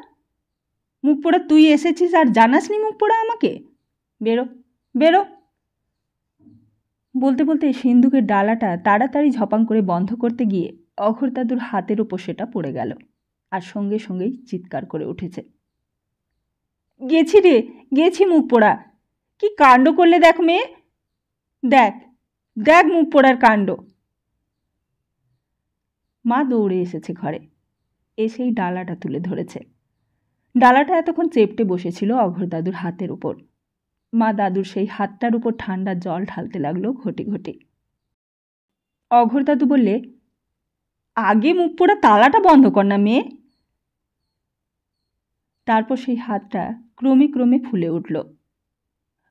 মুখ পোড়া তুই এসেছিস আর জানাসনি মুখ পোড়া আমাকে? বেরো, বেরো। বলতে বলতে সিন্দুকের ডালাটা তাড়াতাড়ি ঝপাং করে বন্ধ করতে গিয়ে অঘোর দাদুর হাতের ওপর সেটা পড়ে গেল, আর সঙ্গে সঙ্গেই চিৎকার করে উঠেছে, গেছি রে, গেছি মুখ পোড়া, কি কাণ্ড করলে দেখ মেয়ে, দেখ দেখ মুখ পোড়ার কাণ্ড। মা দৌড়ে এসেছে ঘরে, এসেই ডালাটা তুলে ধরেছে। ডালাটা এতক্ষণ চেপটে বসেছিল অঘোর দাদুর হাতের উপর। মা দাদুর সেই হাতটার উপর ঠান্ডা জল ঢালতে লাগলো ঘটে ঘটে। অঘোর দাদু বললে, আগে মুখ পোড়া তালাটা বন্ধ কর না মেয়ে। তারপর সেই হাতটা ক্রমে ক্রমে ফুলে উঠল।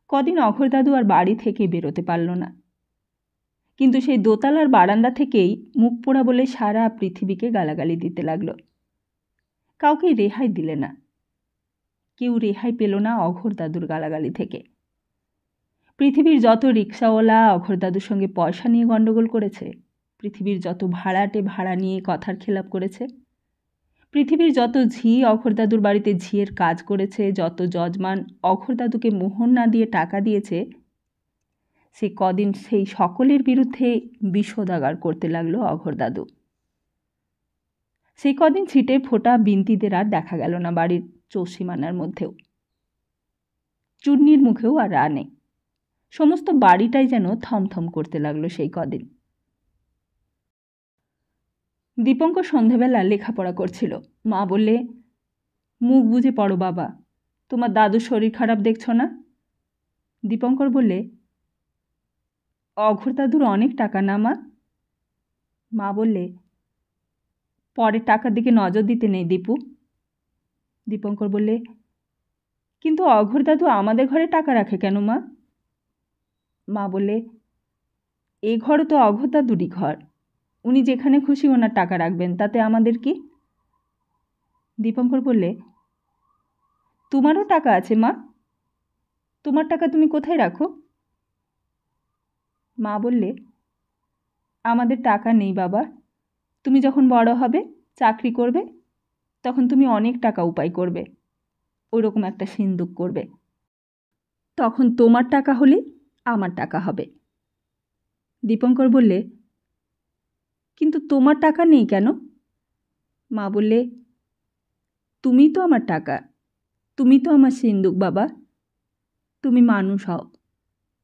কদিন অঘোর দাদু আর বাড়ি থেকে বেরোতে পারল না, কিন্তু সেই দোতলার বারান্দা থেকেই মুখ পোড়া বলে সারা পৃথিবীকে গালাগালি দিতে লাগলো। কাউকে রেহাই দিলে না, কেউ রেহাই পেল না অঘোর দাদুর গালাগালি থেকে। পৃথিবীর যত রিক্সাওয়ালা অঘোর দাদুর সঙ্গে পয়সা নিয়ে গণ্ডগোল করেছে, পৃথিবীর যত ভাড়াটে ভাড়া নিয়ে কথার খেলাপ করেছে, পৃথিবীর যত ঝি অঘোর দাদুর বাড়িতে ঝিয়ের কাজ করেছে, যত যজমান অঘোর দাদুকে মোহর না দিয়ে টাকা দিয়েছে, সে কদিন সেই সকলের বিরুদ্ধে বিষোদাগার করতে লাগলো অঘোর দাদু। সেই কদিন ছিটে ফোটা বিন্তিদের আর দেখা গেল না বাড়ির চৌসীমানার মধ্যেও। চূর্ণির মুখেও আর রা নেই। সমস্ত বাড়িটাই যেন থমথম করতে লাগলো সেই কদিন। দীপঙ্কর সন্ধেবেলা লেখাপড়া করছিল। মা বললে, মুখ বুঝে পড়ো বাবা, তোমার দাদুর শরীর খারাপ দেখছ না? দীপঙ্কর বললে, অঘোর দাদুর অনেক টাকা না মা? মা বললে, পরের টাকার দিকে নজর দিতে নেই দীপু। দীপঙ্কর বললে, কিন্তু অঘোর দাদু আমাদের ঘরে টাকা রাখে কেন মা? মা বললে, এই ঘরও তো অঘোর দাদুরই ঘর, উনি যেখানে খুশি ওনার টাকা রাখবেন, তাতে আমাদের কি? দীপঙ্কর বললে, তোমারও টাকা আছে মা, তোমার টাকা তুমি কোথায় রাখো? মা বললে, আমাদের টাকা নেই বাবা, তুমি যখন বড় হবে, চাকরি করবে, তখন তুমি অনেক টাকা উপায় করবে, ওইরকম একটা সিন্দুক করবে, তখন তোমার টাকা হলে আমার টাকা হবে। দীপঙ্কর বললে, কিন্তু তোমার টাকা নেই কেন? মা বললে, তুমি তো আমার টাকা, তুমি তো আমার সিন্দুক বাবা, তুমি মানুষ হও,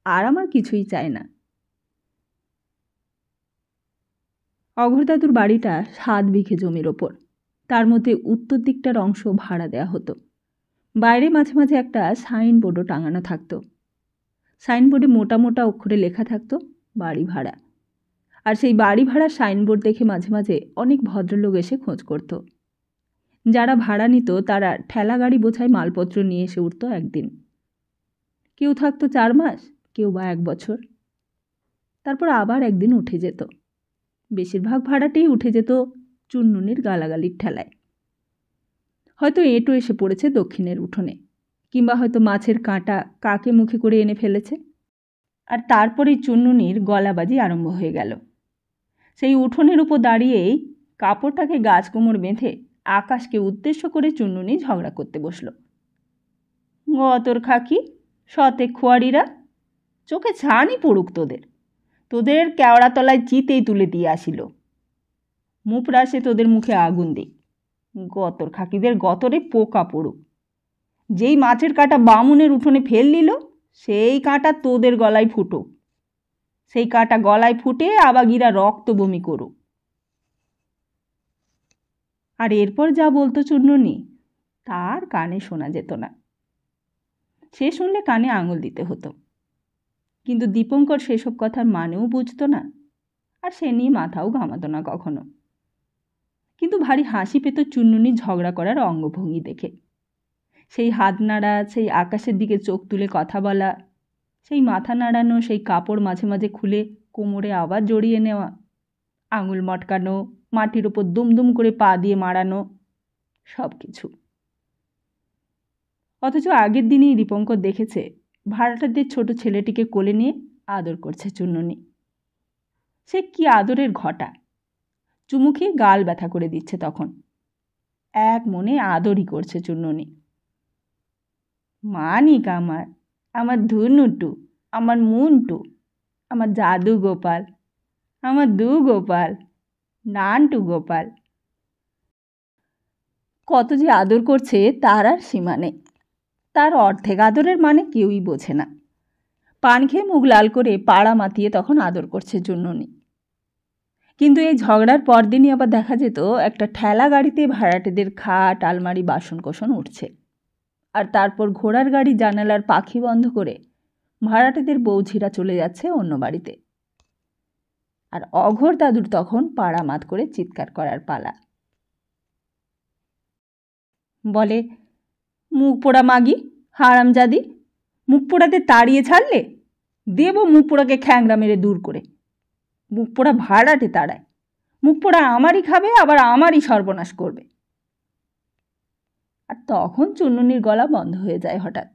আর আমার কিছুই চাই না। অঘোর দাদুর বাড়িটা 7 বিঘে জমির ওপর, তার মধ্যে উত্তর দিকটার অংশ ভাড়া দেয়া হতো। বাইরে মাঝে মাঝে একটা সাইনবোর্ডও টাঙানো থাকতো। সাইনবোর্ডে মোটা মোটা অক্ষরে লেখা থাকতো বাড়ি ভাড়া। আর সেই বাড়ি ভাড়ার সাইনবোর্ড দেখে মাঝে মাঝে অনেক ভদ্রলোক এসে খোঁজ করত। যারা ভাড়া নিত তারা ঠেলা গাড়ি বোঝাই মালপত্র নিয়ে এসে উঠত একদিন। কেউ থাকতো 4 মাস, কেউ বা 1 বছর, তারপর আবার একদিন উঠে যেত। বেশিরভাগ ভাড়াটেই উঠে যেত চুনমুনির গালাগালির ঠেলায়। হয়তো এঁটো এসে পড়েছে দক্ষিণের উঠোনে, কিংবা হয়তো মাছের কাঁটা কাকে মুখে করে এনে ফেলেছে। আর তারপরেই চুনমুনির গলাবাজি আরম্ভ হয়ে গেল। সেই উঠোনের উপর দাঁড়িয়েই কাপড়টাকে গাছ কোমর বেঁধে আকাশকে উদ্দেশ্য করে চুনমুনি ঝগড়া করতে বসল। তোর খাকি, সতে খোয়ারিরা, চোখে ছানি পড়ুক তোদের, তোদের কেওড়া তলায় চিতেই তুলে দিয়ে আসিল। মুপরাসে তোদের মুখে আগুন দিক, গতর খাকিদের গতরে পোকা পড়ুক। যেই মাছের কাঁটা বামুনের উঠোনে ফেল দিল, সেই কাঁটা তোদের গলায় ফুটুক, সেই কাঁটা গলায় ফুটে আবাগিরা রক্ত বমি করুক। আর এরপর যা বলতো চুন্ননি, তার কানে শোনা যেত না। সে শুনলে কানে আঙুল দিতে হতো। কিন্তু দীপঙ্কর সেসব কথার মানেও বুঝতো না, আর সে নিয়ে মাথাও ঘামাতো না কখনো। কিন্তু ভারী হাসি পেত চুন্ননি ঝগড়া করার অঙ্গভঙ্গি দেখে। সেই হাত নাড়া, সেই আকাশের দিকে চোখ তুলে কথা বলা, সেই মাথা নাড়ানো, সেই কাপড় মাঝে মাঝে খুলে কোমরে আবার জড়িয়ে নেওয়া, আঙুল মটকানো, মাটির ওপর দুমদুম করে পা দিয়ে মারানো, সব কিছু। অথচ আগের দিনেই দীপঙ্কর দেখেছে ভাড়াটাদের ছোট ছেলেটিকে কোলে নিয়ে আদর করছে চুন্ননি। সে কি আদরের ঘটা! চুমু খেয়ে গাল ব্যথা করে দিচ্ছে তখন। এক মনে আদরই করছে চুন্ননি। মানিক আমার, আমার ধুনুটু, আমার মুন্টু, আমার জাদু গোপাল, আমার দু গোপাল, নানটু গোপাল। কত যে আদর করছে তার আর সীমা নেই। তার অর্ধেক আদরের মানে কেউই বোঝে না। পান খেয়ে মুখ লাল করে পাড়া মাতিয়ে তখন আদর করছে চুন্ননি। কিন্তু এই ঝগড়ার পরদিনই আবার দেখা যেত একটা ঠেলা গাড়িতে ভাড়াটেদের খাট, আলমারি, বাসনকোসন উঠছে। আর তারপর ঘোড়ার গাড়ি জানালার পাখি বন্ধ করে ভাড়াটেদের বৌঝিরা চলে যাচ্ছে অন্য বাড়িতে। আর অঘোর দাদুর তখন পাড়া মাত করে চিৎকার করার পালা। বলে, মুখ পোড়া মাগি, হারামজাদি, মুখ পোড়াতে তাড়িয়ে ছাড়লে দেব মুখ পোড়াকে খ্যাংরা মেরে দূর করে। মুখ পোড়া ভাড়াটে তাড়ায়, মুখ পোড়া আমারই খাবে, আবার আমারই সর্বনাশ করবে। আর তখন চুন্ননির গলা বন্ধ হয়ে যায় হঠাৎ।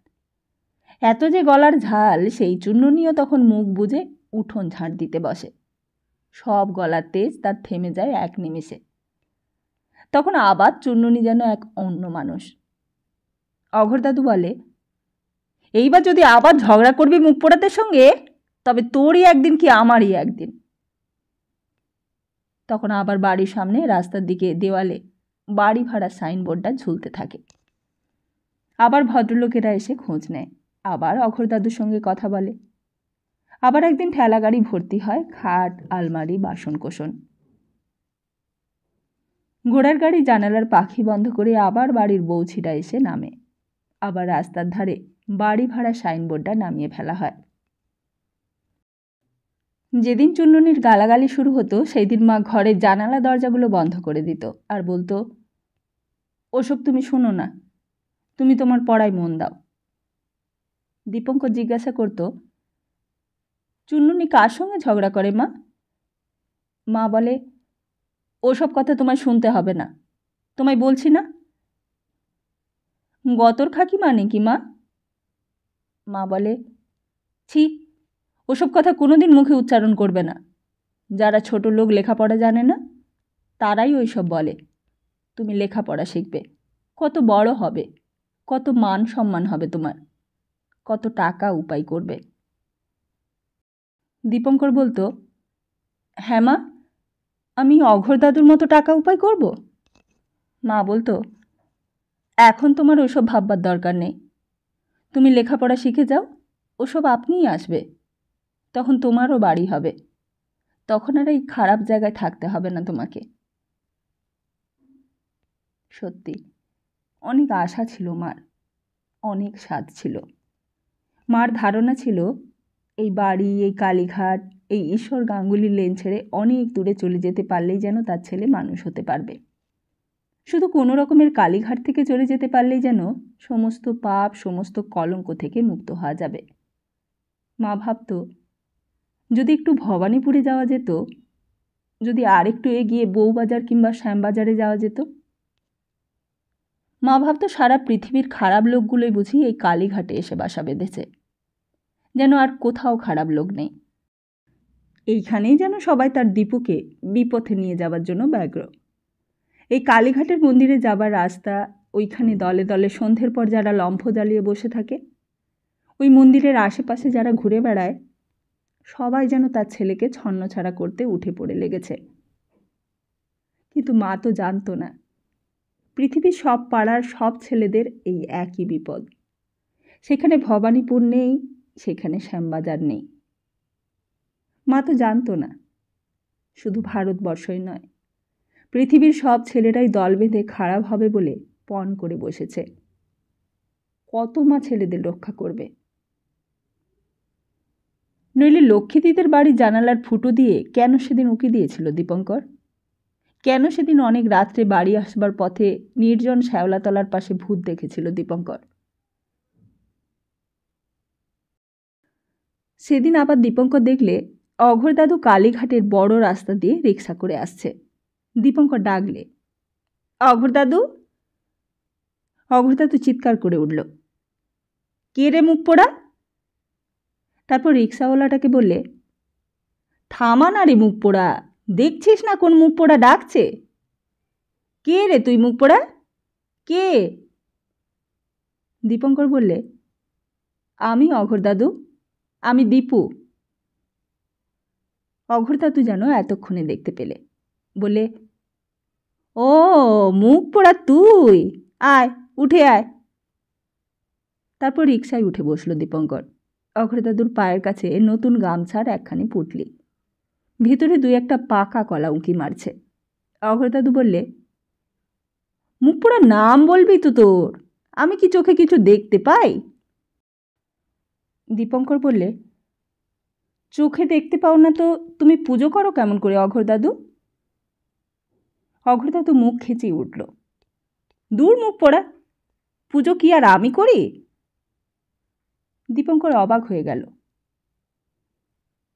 এত যে গলার ঝাল, সেই চুন্ননিও তখন মুখ বুজে উঠোন ঝাড় দিতে বসে। সব গলার তেজ তার থেমে যায় এক নিমেষে। তখন আবার চুন্ননি যেন এক অন্য মানুষ। অঘোর দাদু বলে, এইবার যদি আবার ঝগড়া করবি মুখ পোড়াদের সঙ্গে, তবে তোরই একদিন কি আমারই একদিন। তখন আবার বাড়ির সামনে রাস্তার দিকে দেওয়ালে বাড়ি ভাড়ার সাইনবোর্ডটা ঝুলতে থাকে। আবার ভদ্রলোকেরা এসে খোঁজ নেয়, আবার অঘোর দাদুর সঙ্গে কথা বলে। আবার একদিন ঠেলা গাড়ি ভর্তি হয় খাট, আলমারি, বাসনকোসন। ঘোড়ার গাড়ি জানালার পাখি বন্ধ করে আবার বাড়ির বৌছিরা এসে নামে। আবার রাস্তার ধারে বাড়ি ভাড়া সাইনবোর্ডটা নামিয়ে ফেলা হয়। যেদিন চুন্ননির গালাগালি শুরু হতো, সেই দিন মা ঘরের জানালা দরজাগুলো বন্ধ করে দিত আর বলতো, ওসব তুমি শোনো না, তুমি তোমার পড়ায় মন দাও। দীপঙ্কর জিজ্ঞাসা করত, চুন্ননি কার সঙ্গে ঝগড়া করে মা? মা বলে, ওসব কথা তোমায় শুনতে হবে না, তোমায় বলছি না। গতর খাকি মানে কি মা? মা বলে, ছি, ওসব কথা কোনোদিন মুখে উচ্চারণ করবে না। যারা ছোট লোক লেখাপড়া জানে না তারাই ওইসব বলে। তুমি লেখাপড়া শিখবে, কত বড় হবে, কত মান সম্মান হবে তোমার, কত টাকা উপায় করবে। দীপঙ্কর বলতো, হ্যাঁ মা, আমি অঘোর দাদুর মতো টাকা উপায় করব? মা বলতো, এখন তোমার ওসব ভাববার দরকার নেই। তুমি লেখাপড়া শিখে যাও, ওসব আপনিই আসবে। তখন তোমারও বাড়ি হবে, তখন আর এই খারাপ জায়গায় থাকতে হবে না তোমাকে। সত্যি অনেক আশা ছিল মার, অনেক স্বাদ ছিল। মার ধারণা ছিল এই বাড়ি, এই কালীঘাট, এই ঈশ্বর গাঙ্গুলি লেন ছেড়ে অনেক দূরে চলে যেতে পারলেই যেন তার ছেলে মানুষ হতে পারবে। শুধু কোনো রকমের কালীঘাট থেকে চলে যেতে পারলেই যেন সমস্ত পাপ, সমস্ত কলঙ্ক থেকে মুক্ত হওয়া যাবে। মা ভাবত, যদি একটু ভবানীপুরে যাওয়া যেত, যদি আরেকটু এগিয়ে বউবাজার কিংবা শ্যামবাজারে যাওয়া যেত। মা ভাবত, সারা পৃথিবীর খারাপ লোকগুলোই বুঝি এই কালীঘাটে এসে বাসা বেঁধেছে, যেন আর কোথাও খারাপ লোক নেই। এইখানেই যেন সবাই তার দীপুকে বিপথে নিয়ে যাবার জন্য ব্যগ্র। এই কালীঘাটের মন্দিরে যাবার রাস্তা, ওইখানে দলে দলে সন্ধ্যের পর যারা লম্ফ জ্বালিয়ে বসে থাকে, ওই মন্দিরের আশেপাশে যারা ঘুরে বেড়ায়, সবাই যেন তার ছেলেকে ছন্নছাড়া করতে উঠে পড়ে লেগেছে। কিন্তু মা তো জানতো না, পৃথিবীর সব পাড়ার সব ছেলেদের এই একই বিপদ। সেখানে ভবানীপুর নেই, সেখানে শ্যামবাজার নেই। মা তো জানতো না, শুধু ভারতবর্ষই নয়, পৃথিবীর সব ছেলেরাই দল বেঁধে খারাপ হবে বলে পণ করে বসেছে। কত মা ছেলেদের রক্ষা করবে? নইলে লক্ষ্মীদিদের বাড়ির জানালার ফুটো দিয়ে কেন সেদিন উকি দিয়েছিল দীপঙ্কর? কেন সেদিন অনেক রাত্রে বাড়ি আসবার পথে নির্জন শ্যাওলাতলার পাশে ভূত দেখেছিল দীপঙ্কর? সেদিন আবার দীপঙ্কর দেখলে অঘোর দাদু কালীঘাটের বড় রাস্তা দিয়ে রিক্সা করে আসছে। দীপঙ্কর ডাকলে, অঘোর দাদু। অঘোর দাদু চিৎকার করে উঠল, কে রে মুখ পোড়া? তারপর রিক্সাওয়ালাটাকে বললে, থামা না রে মুখ পোড়া, দেখছিস না কোন মুখ পোড়া ডাকছে? কে রে তুই মুখ পোড়া, কে? দীপঙ্কর বললে, আমি অঘোর দাদু, আমি দীপু। অঘোর দাদু যেন এতক্ষণে দেখতে পেলে, বলে, ও মুখ পোড়া তুই, আয় উঠে আয়। তারপর রিক্সায় উঠে বসল দীপঙ্কর। অঘোর দাদুর পায়ের কাছে নতুন গামছার একখানি পুটলি, ভিতরে দুই একটা পাকা কলা উঁকি মারছে। অঘোর দাদু বললে, মুখ পোড়া নাম বলবি তো তোর, আমি কি চোখে কিছু দেখতে পাই? দীপঙ্কর বললে, চোখে দেখতে পাও না তো তুমি পুজো করো কেমন করে অঘোর দাদু? অঘোর দাদু মুখ খেঁচিয়ে উঠল, দূর মুখ পোড়া, পুজো কি আর আমি করি? দীপঙ্কর অবাক হয়ে গেল,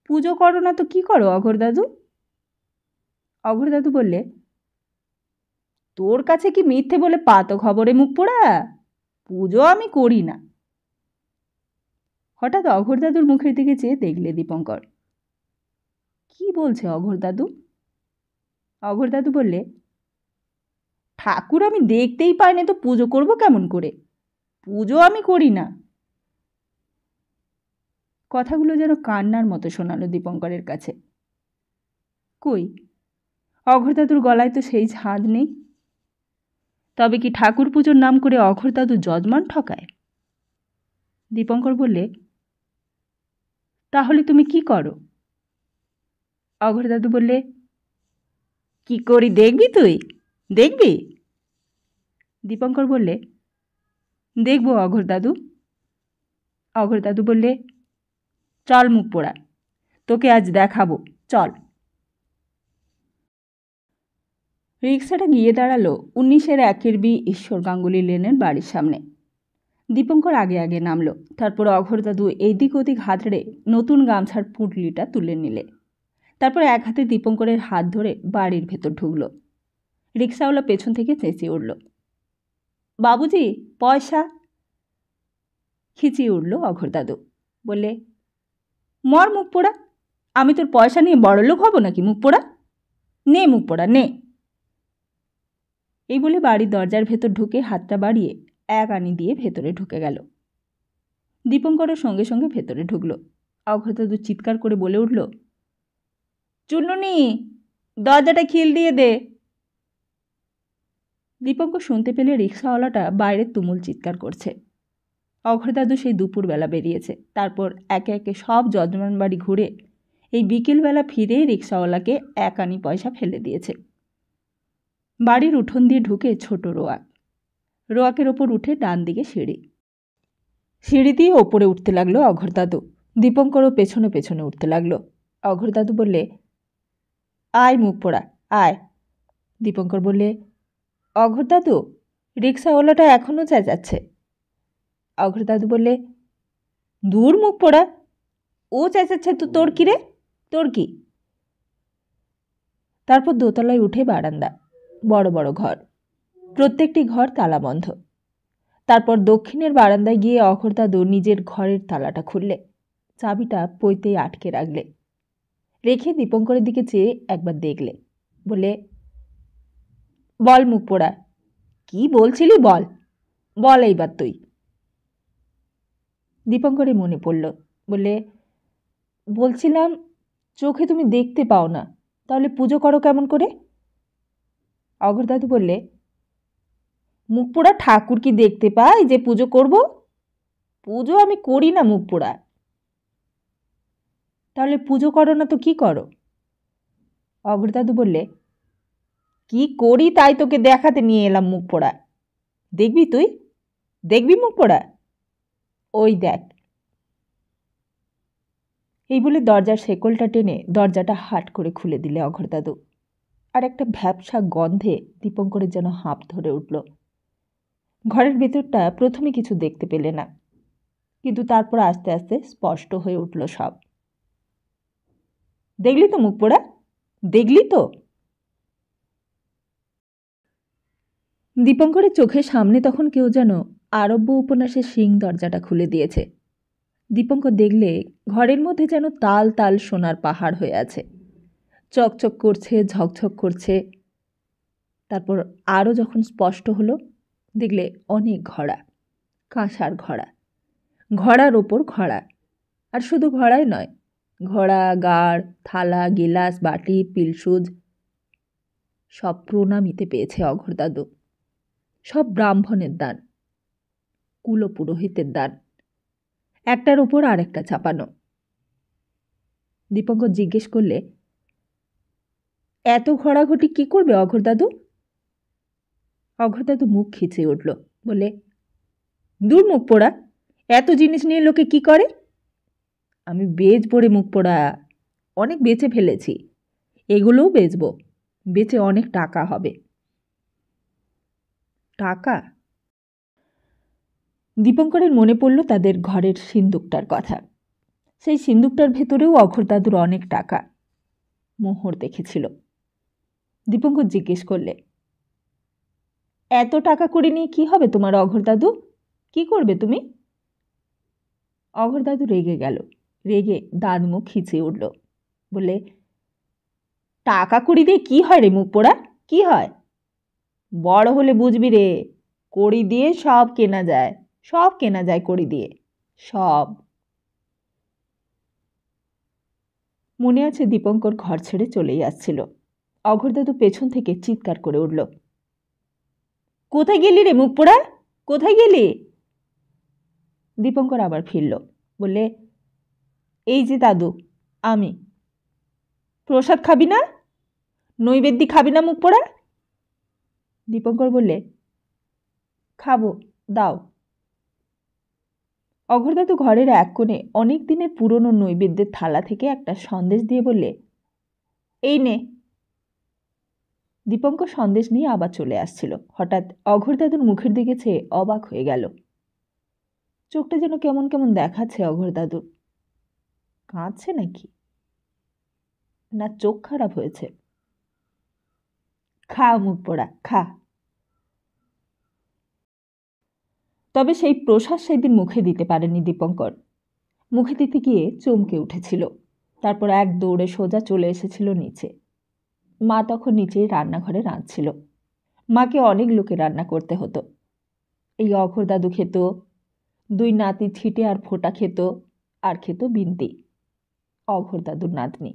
পুজো করো না তো কি করো অঘোর দাদু? অঘোর দাদু বললে, তোর কাছে কি মিথ্যে বলে পাতো খবরে মুখ পোড়া, পুজো আমি করি না। হঠাৎ অঘোর দাদুর মুখের দিকে চেয়ে দেখলে দীপঙ্কর। কি বলছে অঘোর দাদু? অঘোর দাদু বললে, ঠাকুর আমি দেখতেই পাই না তো পুজো করব কেমন করে, পুজো আমি করি না। কথাগুলো যেন কান্নার মতো শোনালো দীপঙ্করের কাছে। কই, অঘোর দাদুর গলায় তো সেই ঝাঁজ নেই। তবে কি ঠাকুর পুজোর নাম করে অঘোর দাদু যজমান ঠকায়? দীপঙ্কর বললে, তাহলে তুমি কি করো? অঘোর দাদু বললে, কি করি দেখবি তুই, দেখবি? দীপঙ্কর বললে, দেখব অঘোর দাদু। অঘোর দাদু বললে, চল মুখ পোড়া, তোকে আজ দেখাবো, চল। রিক্সাটা গিয়ে দাঁড়ালো 19-1 ঈশ্বর গাঙ্গুলি লেনের বাড়ির সামনে। দীপঙ্কর আগে আগে নামলো। তারপর অঘোর দাদু এইদিক ওদিক হাতড়ে নতুন গামছার পুঁটলিটা তুলে নিলে। তারপর এক হাতে দীপঙ্করের হাত ধরে বাড়ির ভেতর ঢুকল। রিক্সাওয়ালা পেছন থেকে চেঁচিয়ে উঠল, বাবুজি পয়সা। খিচিয়ে উঠল অঘোরদাদু। বললে, মর মুখ পোড়া, আমি তোর পয়সা নিয়ে বড়লোক হব নাকি মুখ পোড়া? নে মুখ পোড়া নে। এই বলে বাড়ির দরজার ভেতর ঢুকে হাতটা বাড়িয়ে এক আনি দিয়ে ভেতরে ঢুকে গেল। দীপঙ্করও সঙ্গে সঙ্গে ভেতরে ঢুকল। অঘোরদাদু চিৎকার করে বলে উঠল, চুন্নুনি, দরজাটা খিল দিয়ে দে। দীপঙ্কর শুনতে পেলে রিক্সাওয়ালাটা বাইরে তুমুল চিৎকার করছে। অঘোরদাদু সেই দুপুরবেলা বেরিয়েছে। তারপর একে একে সব যজমান বাড়ি ঘুরে এই বিকেলবেলা ফিরে রিক্সাওয়ালাকে এক আনি পয়সা ফেলে দিয়েছে। বাড়ির উঠোন দিয়ে ঢুকে ছোট রোয়াক, রোয়াকের ওপর উঠে ডান দিকে সিঁড়ি, সিঁড়ি দিয়ে ওপরে উঠতে লাগলো অঘোরদাদু। দীপঙ্করও পেছনে পেছনে উঠতে লাগলো। অঘোরদাদু বললে, আয় মুখ পোড়া আয়। দীপঙ্কর বললে, অঘোরদাদু, রিক্সাওয়ালাটা এখনও চেঁচাচ্ছে। অঘোরদাদু বললে, দূর মুখ পোড়া, ও চেঁচাচ্ছে তো তোর কি রে, তোর কি? তারপর দোতলায় উঠে বারান্দা, বড় বড় ঘর, প্রত্যেকটি ঘর তালা বন্ধ। তারপর দক্ষিণের বারান্দায় গিয়ে অঘোরদাদু নিজের ঘরের তালাটা খুললে, চাবিটা পইতেই আটকে রাখলে, রেখে দীপঙ্করের দিকে চেয়ে একবার দেখলে। বলে, বল মুখ পোড়া, কি বলছিলি বল, বল এইবার তুই। দীপঙ্করের মনে পড়ল। বলে, বলছিলাম, চোখে তুমি দেখতে পাও না, তাহলে পুজো করো কেমন করে? অঘোরদাদু বললে, মুখ পোড়া, ঠাকুর কি দেখতে পাই যে পুজো করব? পুজো আমি করি না মুখ পোড়া। তাহলে পুজো করো না তো কি করো? অঘোরদাদু বললে, কি করি তাই তোকে দেখাতে নিয়ে এলাম মুখ পোড়া, দেখবি তুই, দেখবি মুখ পোড়া, ওই দেখ। এই বলে দরজার শেকলটা টেনে দরজাটা হাট করে খুলে দিলে অঘোরদাদু। আর একটা ভ্যাপসা গন্ধে দীপঙ্করের যেন হাঁপ ধরে উঠল। ঘরের ভেতরটা প্রথমে কিছু দেখতে পেলে না, কিন্তু তারপর আস্তে আস্তে স্পষ্ট হয়ে উঠল সব। দেখলি তো মুখ পোড়া, দেখলি তো? দীপঙ্করের চোখের সামনে তখন কেউ যেন আরব্য উপন্যাসের সিং দরজাটা খুলে দিয়েছে। দীপঙ্কর দেখলে ঘরের মধ্যে যেন তাল তাল সোনার পাহাড় হয়ে আছে, চকচক করছে, ঝকঝক করছে। তারপর আরও যখন স্পষ্ট হলো, দেখলে অনেক ঘোড়া, কাঁসার ঘোড়া, ঘোড়ার ওপর ঘোড়া, আর শুধু ঘোড়াই নয়, ঘোড়া, গাড়, থালা, গিলাস, বাটি, পিলসুজ সব প্রণামিতে পেয়েছে অঘোরদাদু। সব ব্রাহ্মণের দান, কুলপুরোহিতের দান, একটার ওপর আর একটা চাপানো। দীপঙ্কর জিজ্ঞেস করলে, এত ঘোড়াঘটি কি করবে অঘোরদাদু? অঘোরদাদু মুখ খিচে উঠল। বলে, দূর মুখ পোড়া, এত জিনিস নিয়ে লোকে কি করে? আমি বেচবো রে মুখ পোড়া, অনেক বেচে ফেলেছি, এগুলোও বেচবো, বেচে অনেক টাকা হবে। টাকা? দীপঙ্করের মনে পড়ল তাদের ঘরের সিন্দুকটার কথা। সেই সিন্দুকটার ভেতরেও অঘোরদাদুর অনেক টাকা, মোহর দেখেছিল। দীপঙ্কর জিজ্ঞেস করলে, এত টাকা করে নিয়ে কি হবে তোমার অঘোরদাদু, কি করবে তুমি? অঘোরদাদু রেগে গেল, রেগে দাঁত মুখ খিচিয়ে উঠল। বলে, টাকা কড়ি দিয়ে কি হয় রে মুখ পোড়া, কি হয়? বড় হলে বুঝবি রে, কড়ি দিয়ে সব কেনা যায়, সব কেনা যায় কড়ি দিয়ে, সব। মনে আছে দীপঙ্কর ঘর ছেড়ে চলেই আসছিল। অঘোরদাদু পেছন থেকে চিৎকার করে উঠল, কোথায় গেলি রে মুখ পোড়া, কোথায় গেলি? দীপঙ্কর আবার ফিরল। বললে, এই যে দাদু, আমি। প্রসাদ খাবি না, নৈবেদ্যি খাবি না মুখ পোড়া? দীপঙ্কর বললে, খাবো, দাও। অঘোরদাদু ঘরের এক কোণে অনেক দিনের পুরনো নৈবেদ্যের থালা থেকে একটা সন্দেশ দিয়ে বললে, এই নে। দীপঙ্কর সন্দেশ নিয়ে আবার চলে আসছিল। হঠাৎ অঘোরদাদুর মুখের দিকে চেয়ে অবাক হয়ে গেল। চোখটা যেন কেমন কেমন দেখাচ্ছে অঘোরদাদুর। কাঁদছে নাকি, না চোখ খারাপ হয়েছে? খা মুখ পোড়া, খা। তবে সেই প্রশ্বাস সেদিন মুখে দিতে পারেনি দীপঙ্কর। মুখে দিতে গিয়ে চমকে উঠেছিল। তারপর এক দৌড়ে সোজা চলে এসেছিল নিচে। মা তখন নিচেই রান্নাঘরে রাঁধছিল। মাকে অনেক লোকে রান্না করতে হতো। এই অঘোর দাদু খেত, দুই নাতি ছিটে আর ফোঁটা খেত, আর খেত বিন্তি, অঘোর দাদুর নাতনি।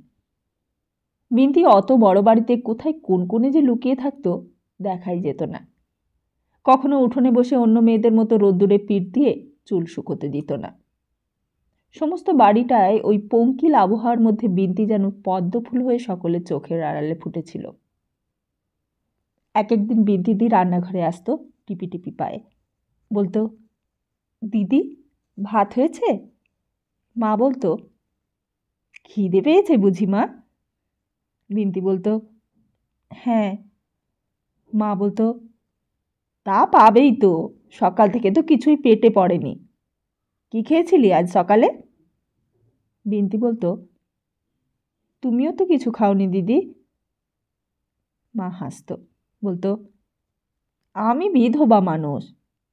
বিন্তি অত বড় বাড়িতে কোথায় কোন কোণে যে লুকিয়ে থাকতো দেখাই যেত না। কখনো উঠোনে বসে অন্য মেয়েদের মতো রোদ্দুরে পিঠ দিয়ে চুল শুকোতে দিত না। সমস্ত বাড়িটায় ওই পঙ্কিল আবহাওয়ার মধ্যে বিন্তি যেন পদ্মফুল হয়ে সকলের চোখের আড়ালে ফুটেছিল। এক একদিন বিন্তিদি রান্নাঘরে আসতো টিপি টিপি পায়ে। বলতো, দিদি ভাত হয়েছে? মা বলতো, খিদে পেয়েছে বুঝি মা? বিন্তি বলতো, হ্যাঁ। মা বলতো, তা পাবেই তো, সকাল থেকে তো কিছুই পেটে পড়েনি। কি খেয়েছিলি আজ সকালে? বিন্তি বলতো, তুমিও তো কিছু খাওনি দিদি। মা হাসতো, বলতো, আমি বিধবা মানুষ,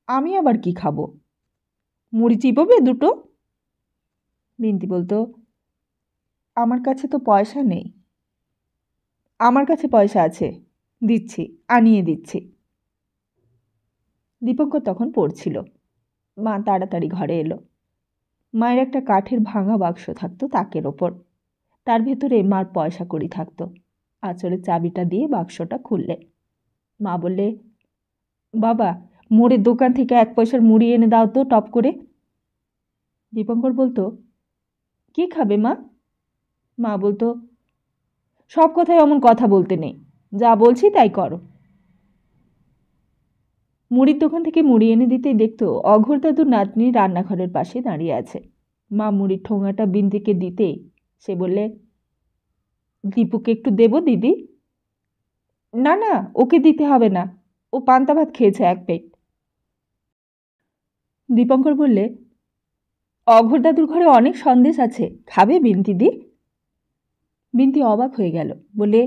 আমি আবার কি খাবো? মুড়ি চিবোবে দুটো? বিন্তি বলতো, আমার কাছে তো পয়সা নেই। আমার কাছে পয়সা আছে, দিচ্ছি, আনিয়ে দিচ্ছি। দীপঙ্কর তখন পড়ছিল। মা তাড়াতাড়ি ঘরে এলো। মায়ের একটা কাঠের ভাঙা বাক্স থাকতো তাকের ওপর। তার ভেতরে মার পয়সা কড়ি থাকতো। আঁচলের চাবিটা দিয়ে বাক্সটা খুললে। মা বললে, বাবা, মোড়ের দোকান থেকে 1 পয়সার মুড়ি এনে দাও তো টপ করে। দীপঙ্কর বলতো, কি খাবে মা? মা বলতো, সব কথায় অমন কথা বলতে নেই, যা বলছি তাই করো। মুড়ির দোকান থেকে মুড়ি এনে দিতেই দেখতো অঘোর দাদুর নাতনি রান্নাঘরের পাশে দাঁড়িয়ে আছে। মা মুড়ির ঠোঙাটা বিন্দিকে দিতেই সে বললে, দীপুকে একটু দেবো দিদি? না না, ওকে দিতে হবে না, ও পান্তা ভাত খেয়েছে 1 পেট। দীপঙ্কর বললে, অঘোর দাদুর ঘরে অনেক সন্দেশ আছে, খাবে বিন্তি দি? বিন্তি অবাক হয়ে গেল, বলে,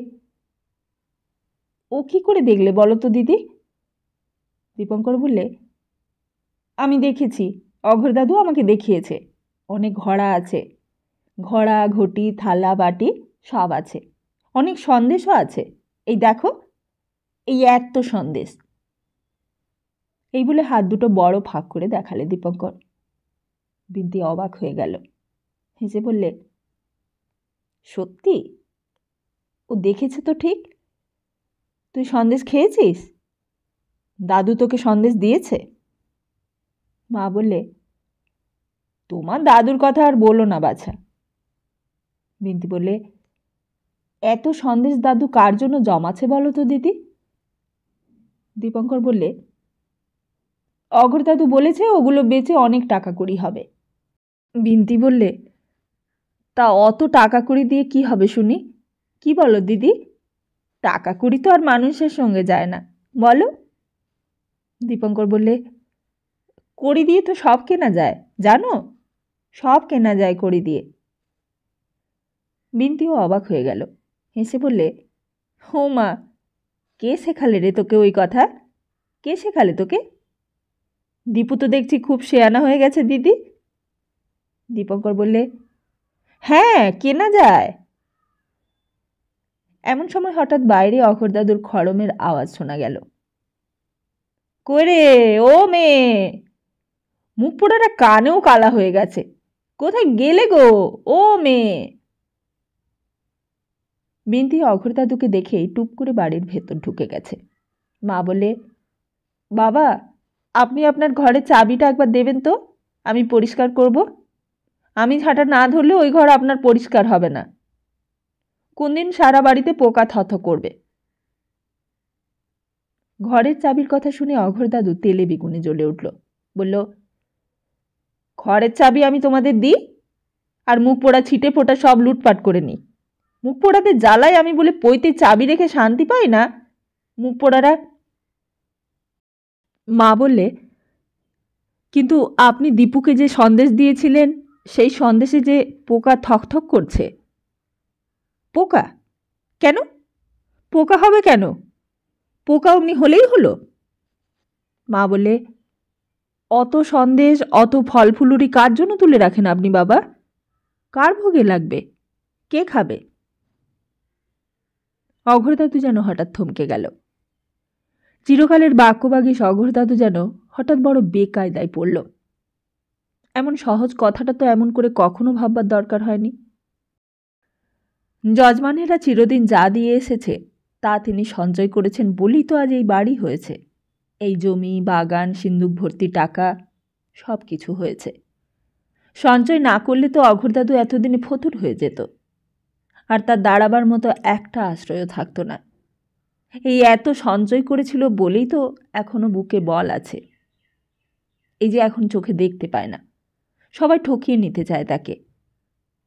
ও কি করে দেখলে বলো তো দিদি? দীপঙ্কর বললে, আমি দেখেছি, অঘোর দাদু আমাকে দেখিয়েছে। অনেক ঘড়া আছে, ঘড়া ঘটি থালা বাটি সব আছে। অনেক সন্দেশও আছে, এই দেখো, এই এত সন্দেশ। এই বলে হাত দুটো বড় ফাঁক করে দেখালে দীপঙ্কর। বিন্তি অবাক হয়ে গেল, হেসে বললে, সত্যি? ও দেখেছে তো ঠিক। তুই সন্দেশ খেয়েছিস? দাদু তোকে সন্দেশ দিয়েছে? মা বললে, তোমার দাদুর কথা আর বলো না বাছা। বিন্তি বললে, এত সন্দেশ দাদু কার জন্য জমাছে বলো তো দিদি? দীপঙ্কর বললে, অঘোর দাদু বলেছে ওগুলো বেচে অনেক টাকা কড়ি হবে। বিন্তি বললে, তা অত টাকা কড়ি দিয়ে কি হবে শুনি? কি বলো দিদি? টাকা কড়ি তো আর মানুষের সঙ্গে যায় না, বলো? দীপঙ্কর বললে, কড়ি দিয়ে তো সব কেনা যায়, জানো? সব কেনা যায় কড়ি দিয়ে। বিন্তিও অবাক হয়ে গেল, হেসে বললে, ও মা, কে শেখালে রে তোকে ওই কথা? কে শেখালে তোকে? দীপু তো দেখছি খুব শেয়ানা হয়ে গেছে দিদি। দীপঙ্কর বললে, হ্যাঁ, কেনা যায়। এমন সময় হঠাৎ বাইরে অঘোর দাদুর খড়মের আওয়াজ শোনা গেল। কই রে ও মেয়ে, মুখ পোড়াটা কানেও কালা হয়ে গেছে, কোথায় গেলে গো ও মেয়ে? বিন্তি অঘোর দাদুকে দেখেই টুপ করে বাড়ির ভেতর ঢুকে গেছে। মা বলে, বাবা, আপনি আপনার ঘরের চাবিটা একবার দেবেন তো, আমি পরিষ্কার করব। আমি ঝাঁটা না ধরলে ওই ঘর আপনার পরিষ্কার হবে না। কোনদিন সারা বাড়িতে পোকা থথ করবে। ঘরের চাবির কথা শুনে অঘোর দাদু তেলে বেগুনে জ্বলে উঠল, বলল, ঘরের চাবি আমি তোমাদের দিই, আর মুখ পোড়া ছিটে ফোটা সব লুটপাট করে নিই। মুখ পোড়াতে জ্বালায় আমি বলে পইতে চাবি রেখে শান্তি পাই না, মুখ পোড়ারা। মা বললে, কিন্তু আপনি দীপুকে যে সন্দেশ দিয়েছিলেন, সেই সন্দেশে যে পোকা থকথক করছে। পোকা? কেন? পোকা হবে কেন? পোকা অমনি হলেই হলো। মা বললে, অত সন্দেশ, অত ফল ফুলুরি কার জন্য তুলে রাখেন আপনি বাবা? কার ভোগে লাগবে? কে খাবে? অঘোরদাদু যেন হঠাৎ থমকে গেল। চিরকালের বাক্যবাগী অঘোরদাদু যেন হঠাৎ বড় বেকায়দায় পড়ল। এমন সহজ কথাটা তো এমন করে কখনো ভাববার দরকার হয়নি। যজমানেরা চিরদিন যা দিয়ে এসেছে তা তিনি সঞ্চয় করেছেন বলেই তো আজ এই বাড়ি হয়েছে। এই জমি, বাগান, সিন্দুক ভর্তি টাকা, সব কিছু হয়েছে। সঞ্চয় না করলে তো অঘোরদাদু এতদিনে ফতুর হয়ে যেত, আর তার দাঁড়াবার মতো একটা আশ্রয়ও থাকতো না। এই এত সঞ্চয় করেছিল বলেই তো এখনো বুকে বল আছে। এই যে এখন চোখে দেখতে পায় না, সবাই ঠকিয়ে নিতে চায় তাকে।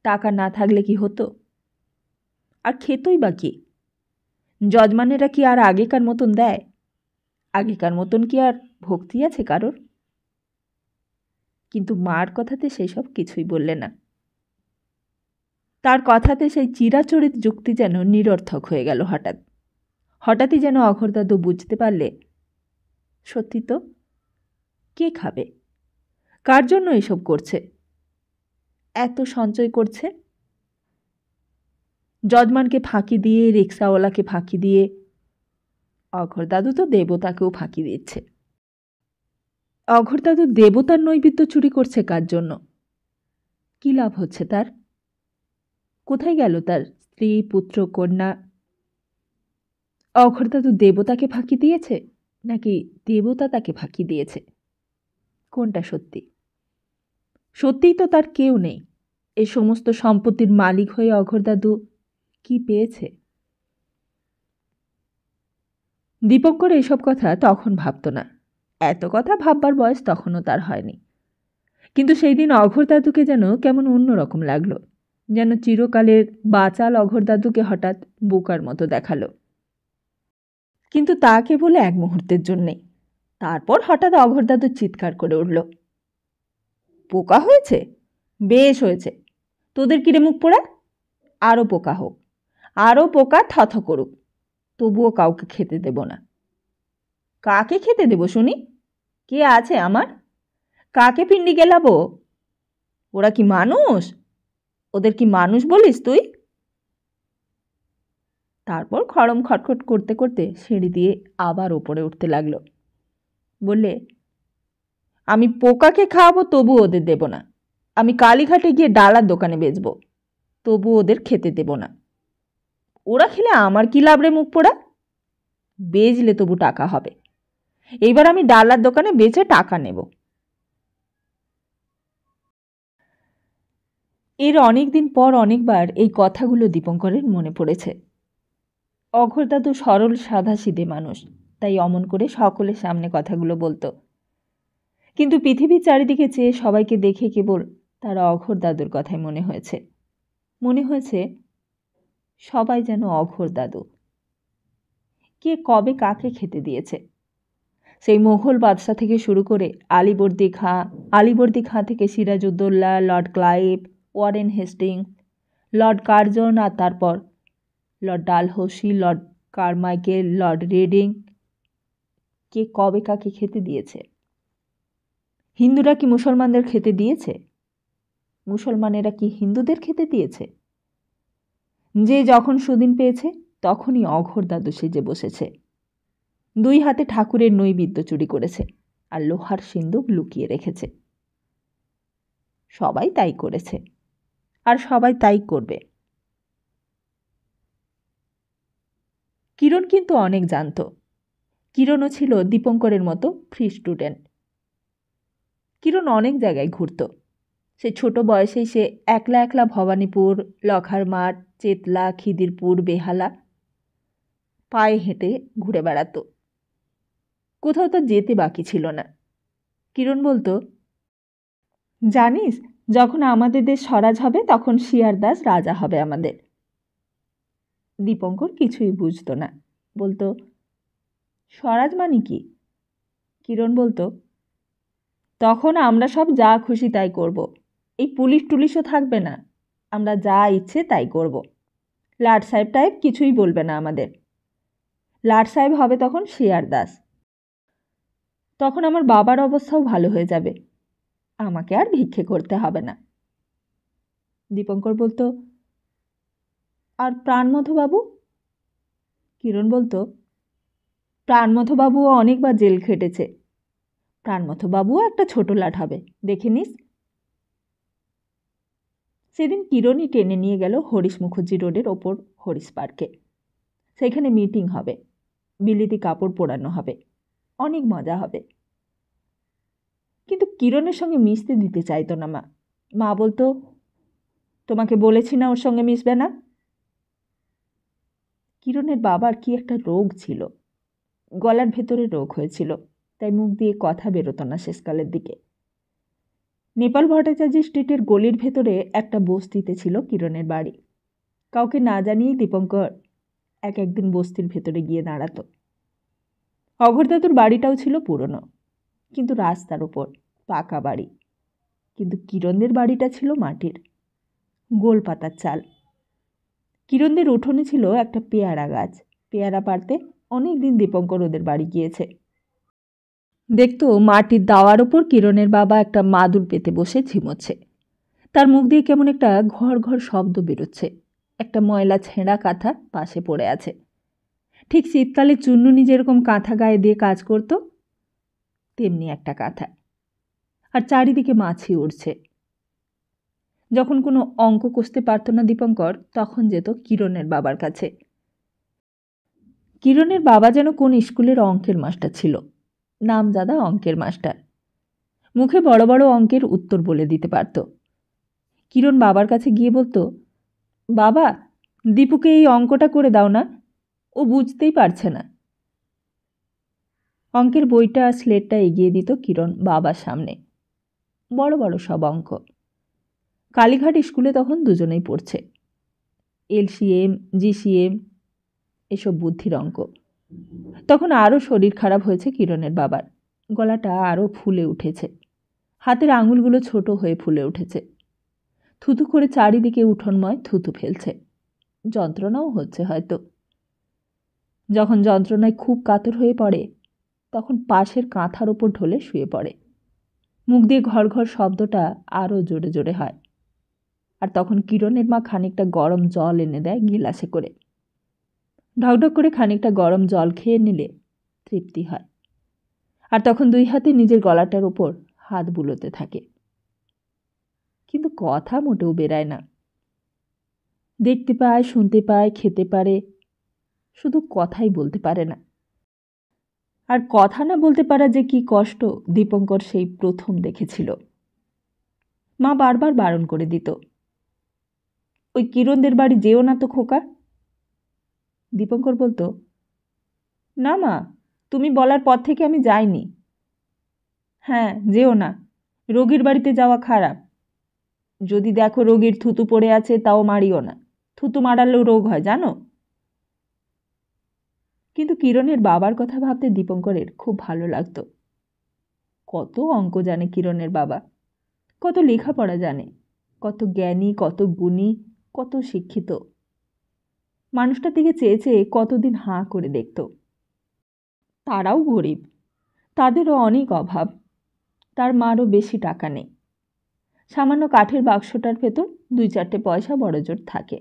টাকা না থাকলে কি হতো? আর খেতই বা কি? যজমানেরা কি আর আগেকার মতন দেয়? আগেকার মতন কি আর ভক্তি আছে কারোর? কিন্তু মার কথাতে সেই সব কিছুই বললে না। তার কথাতে সেই চিরাচরিত যুক্তি যেন নিরর্থক হয়ে গেল হঠাৎ। হঠাৎই যেন অঘোরদাদু বুঝতে পারলে, সত্যি তো, কে খাবে? কার জন্য এসব করছে? এত সঞ্চয় করছে, যজমানকে ফাঁকি দিয়ে, রিক্সাওয়ালাকে ফাঁকি দিয়ে, অঘোরদাদু তো দেবতাকেও ফাঁকি দিচ্ছে। অঘোরদাদু দেবতার নৈবেদ্য চুরি করছে কার জন্য? কি লাভ হচ্ছে তার? কোথায় গেল তার স্ত্রী, পুত্র, কন্যা? অঘোরদাদু দেবতাকে ফাঁকি দিয়েছে নাকি দেবতা তাকে ফাঁকি দিয়েছে? কোনটা সত্যি? সত্যিই তো তার কেউ নেই। এই সমস্ত সম্পত্তির মালিক হয়ে অঘোরদাদু কি পেয়েছে? দীপঙ্কর এসব কথা তখন ভাবত না। এত কথা ভাববার বয়স তখনও তার হয়নি। কিন্তু সেই দিন অঘোরদাদুকে যেন কেমন অন্যরকম লাগলো। যেন চিরকালের বাচাল অঘোরদাদুকে হঠাৎ বোকার মতো দেখালো। কিন্তু তা কেবল এক মুহূর্তের জন্যেই। তারপর হঠাৎ অঘোরদাদু চিৎকার করে উঠল, পোকা হয়েছে? বেশ হয়েছে। তোদের কিরে মুখ পোড়া? আরও পোকা হোক, আরও পোকা থথ করুক, তবুও কাউকে খেতে দেব না। কাকে খেতে দেব শুনি? কে আছে আমার? কাকে পিণ্ডি গেলাবো? ওরা কি মানুষ? ওদের কি মানুষ বলিস তুই? তারপর খড়ম খটখট করতে করতে সিঁড়ি দিয়ে আবার ওপরে উঠতে লাগলো। বললে, আমি পোকাকে খাওয়াবো তবু ওদের দেব না। আমি কালীঘাটে গিয়ে ডালার দোকানে বেচবো, তবু ওদের খেতে দেব না। ওরা খেলে আমার কি লাভ রে মুখ পোড়া? বেচলে তবু টাকা হবে। এইবার আমি ডালার দোকানে বেচে টাকা নেব। এর অনেক দিন পর অনেকবার এই কথাগুলো দীপঙ্করের মনে পড়েছে। অঘোরদাদু সরল সাধাসিধে মানুষ, তাই অমন করে সকলের সামনে কথাগুলো বলতো। কিন্তু পৃথিবীর চারিদিকে চেয়ে সবাইকে দেখে কেবল তার অঘোরদাদুর কথাই মনে হয়েছে। মনে হয়েছে সবাই যেন অঘোরদাদু। কে কবে কাকে খেতে দিয়েছে? সেই মোঘল বাদশা থেকে শুরু করে আলীবর্দী খাঁ থেকে Sirajuddaulah, lord Clive, Warren Hastings, lord Curzon, আর তারপর lord Dalhousie, lord Carmichael, lord Reading, কে কবে কাকে খেতে দিয়েছে? হিন্দুরা কি মুসলমানদের খেতে দিয়েছে? মুসলমানেরা কি হিন্দুদের খেতে দিয়েছে? যে যখন সুদিন পেয়েছে তখনই অঘোরদাদু সেজে বসেছে। দুই হাতে ঠাকুরের নৈবেদ্য চুরি করেছে আর লোহার সিন্দুক লুকিয়ে রেখেছে। সবাই তাই করেছে, আর সবাই তাই করবে। কিরণ কিন্তু অনেক জানত। কিরণও ছিল দীপঙ্করের মতো ফ্রি স্টুডেন্ট। কিরণ অনেক জায়গায় ঘুরত। সে ছোট বয়সেই সে একলা একলা ভবানীপুর, লখার মাঠ, চেতলা, খিদিরপুর, বেহালা পায়ে হেঁটে ঘুরে বেড়াত। কোথাও তো যেতে বাকি ছিল না। কিরণ বলতো, জানিস, যখন আমাদের দেশ স্বরাজ হবে তখন শিয়ার দাস রাজা হবে আমাদের। দীপঙ্কর কিছুই বুঝত না। বলতো, স্বরাজ মানে কি? কিরণ বলতো, তখন আমরা সব যা খুশি তাই করব। এই পুলিশ টুলিশও থাকবে না। আমরা যা ইচ্ছে তাই করব। লাট সাহেব টাইপ কিছুই বলবে না আমাদের। লাট সাহেব হবে তখন শিয়ার দাস। তখন আমার বাবার অবস্থাও ভালো হয়ে যাবে, আমাকে আর ভিক্ষে করতে হবে না। দীপঙ্কর বলতো, আর প্রাণমথবাবু? কিরণ বলতো, প্রাণমথবাবুও অনেকবার জেল খেটেছে, প্রাণমথবাবুও একটা ছোট লাট হবে, দেখে নিস। সেদিন কিরণই টেনে নিয়ে গেল হরিশ মুখার্জি রোডের ওপর হরিশ পার্কে। সেখানে মিটিং হবে, বিলিতি কাপড় পোড়ানো হবে, অনেক মজা হবে। কিন্তু কিরণের সঙ্গে মিশতে দিতে চাইতো না মা। মা বলতো, তোমাকে বলেছি না ওর সঙ্গে মিশবে না। কিরণের বাবার কি একটা রোগ ছিল, গলার ভেতরে রোগ হয়েছিল, তাই মুখ দিয়ে কথা বেরোতো না শেষকালের দিকে। নেপাল ভট্টাচার্য স্ট্রিটের গলির ভেতরে একটা বস্তিতে ছিল কিরণের বাড়ি। কাউকে না জানিয়েই দীপঙ্কর একদিন বস্তির ভেতরে গিয়ে দাঁড়াতো। অঘরদাদুর বাড়িটাও ছিল পুরনো, কিন্তু রাস্তার ওপর, পাকা বাড়ি। কিন্তু কিরণদের বাড়িটা ছিল মাটির, গোল পাতার চাল। কিরণদের উঠোনে ছিল একটা পেয়ারা গাছ। পেয়ারা পাড়তে অনেক দিন দীপঙ্কর ওদের বাড়ি গিয়েছে। দেখতো মাটির দাওয়ার ওপর কিরণের বাবা একটা মাদুর পেতে বসে ঝিমোচ্ছে। তার মুখ দিয়ে কেমন একটা ঘর ঘর শব্দ বেরোচ্ছে। একটা ময়লা ছেঁড়া কাঁথা পাশে পড়ে আছে, ঠিক শীতকালে চুন্নুনি যেরকম কাঁথা গায়ে দিয়ে কাজ করত তেমনি একটা কাঁথা। আর চারিদিকে মাছি উড়ছে। যখন কোনো অঙ্ক কষতে পারত না দীপঙ্কর, তখন যেত কিরণের বাবার কাছে। কিরণের বাবা যেন কোন স্কুলের অঙ্কের মাস্টার ছিল, নামজাদা অঙ্কের মাস্টার। মুখে বড় বড় অঙ্কের উত্তর বলে দিতে পারত। কিরণ বাবার কাছে গিয়ে বলতো, বাবা, দীপুকে এই অঙ্কটা করে দাও না, ও বুঝতেই পারছে না। অঙ্কের বইটা আর স্লেটটা এগিয়ে দিত কিরণ বাবার সামনে। বড় বড় সব অঙ্ক। কালীঘাট স্কুলে তখন দুজনেই পড়ছে। এলসিএম, জিসিএম, এসব বুদ্ধির অঙ্ক। তখন আরও শরীর খারাপ হয়েছে কিরণের বাবার। গলাটা আরও ফুলে উঠেছে, হাতের আঙুলগুলো ছোট হয়ে ফুলে উঠেছে। থুতু করে চারিদিকে উঠোনময় থুতু ফেলছে। যন্ত্রণাও হচ্ছে হয়তো। যখন যন্ত্রণায় খুব কাতর হয়ে পড়ে, তখন পাশের কাঁথার ওপর ঢলে শুয়ে পড়ে। মুখ দিয়ে ঘর ঘর শব্দটা আরও জোরে জোরে হয়। আর তখন কিরণের মা খানিকটা গরম জল এনে দেয় গিলাসে করে। ঢকঢক করে খানিকটা গরম জল খেয়ে নিলে তৃপ্তি হয়। আর তখন দুই হাতে নিজের গলাটার ওপর হাত বুলোতে থাকে। কিন্তু কথা মোটেও বেরায় না। দেখতে পায়, শুনতে পায়, খেতে পারে, শুধু কথাই বলতে পারে না। আর কথা না বলতে পারা যে কি কষ্ট দীপঙ্কর সেই প্রথম দেখেছিল। মা বারবার বারণ করে দিত, ওই কিরণদের বাড়ি যেও না তো খোকা। দীপঙ্কর বলতো, না মা, তুমি বলার পর থেকে আমি যাইনি। হ্যাঁ, যেও না, রোগীর বাড়িতে যাওয়া খারাপ। যদি দেখো রোগীর থুতু পড়ে আছে, তাও মারিও না, থুতু মারালেও রোগ হয় জানো। কিন্তু কিরণের বাবার কথা ভাবতে দীপঙ্করের খুব ভালো লাগতো। কত অঙ্ক জানে কিরণের বাবা, কত লেখাপড়া জানে, কত জ্ঞানী, কত গুণী, কত শিক্ষিত। মানুষটার দিকে চেয়ে চেয়ে কতদিন হাঁ করে দেখত। তারাও গরিব, তাদেরও অনেক অভাব। তার মারও বেশি টাকা নেই। সামান্য কাঠের বাক্সটার ভেতর 2-4টে পয়সা বড়জোর থাকে।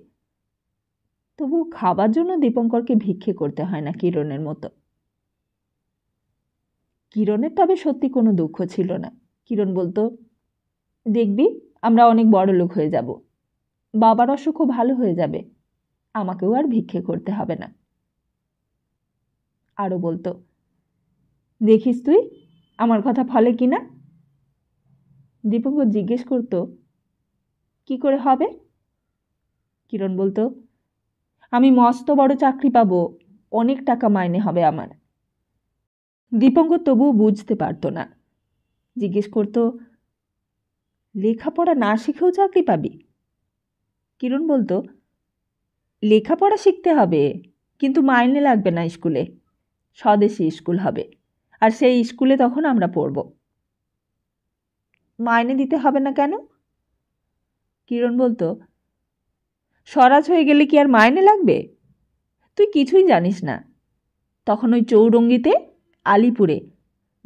তবু খাবার জন্য দীপঙ্করকে ভিক্ষে করতে হয় না কিরণের মতো। কিরণের তবে সত্যি কোনো দুঃখ ছিল না। কিরণ বলতো, দেখবি আমরা অনেক বড় লোক হয়ে যাব, বাবার অসুখও ভালো হয়ে যাবে, আমাকেও আর ভিক্ষে করতে হবে না। আরও বলতো, দেখিস তুই আমার কথা ফলে কি না। দীপঙ্কর জিজ্ঞেস করত, কি করে হবে? কিরণ বলতো, আমি মস্ত বড় চাকরি পাবো, অনেক টাকা মাইনে হবে আমার। দীপঙ্কর তবুও বুঝতে পারত না। জিজ্ঞেস করত, লেখাপড়া না শিখেও চাকরি পাবি? কিরণ বলতো, লেখাপড়া শিখতে হবে, কিন্তু মাইনে লাগবে না স্কুলে, স্বদেশী স্কুল হবে, আর সেই স্কুলে তখন আমরা পড়ব। মাইনে দিতে হবে না কেন? কিরণ বলতো, স্বরাজ হয়ে গেলে কি আর মাইনে লাগবে? তুই কিছুই জানিস না। তখন ওই চৌরঙ্গিতে, আলিপুরে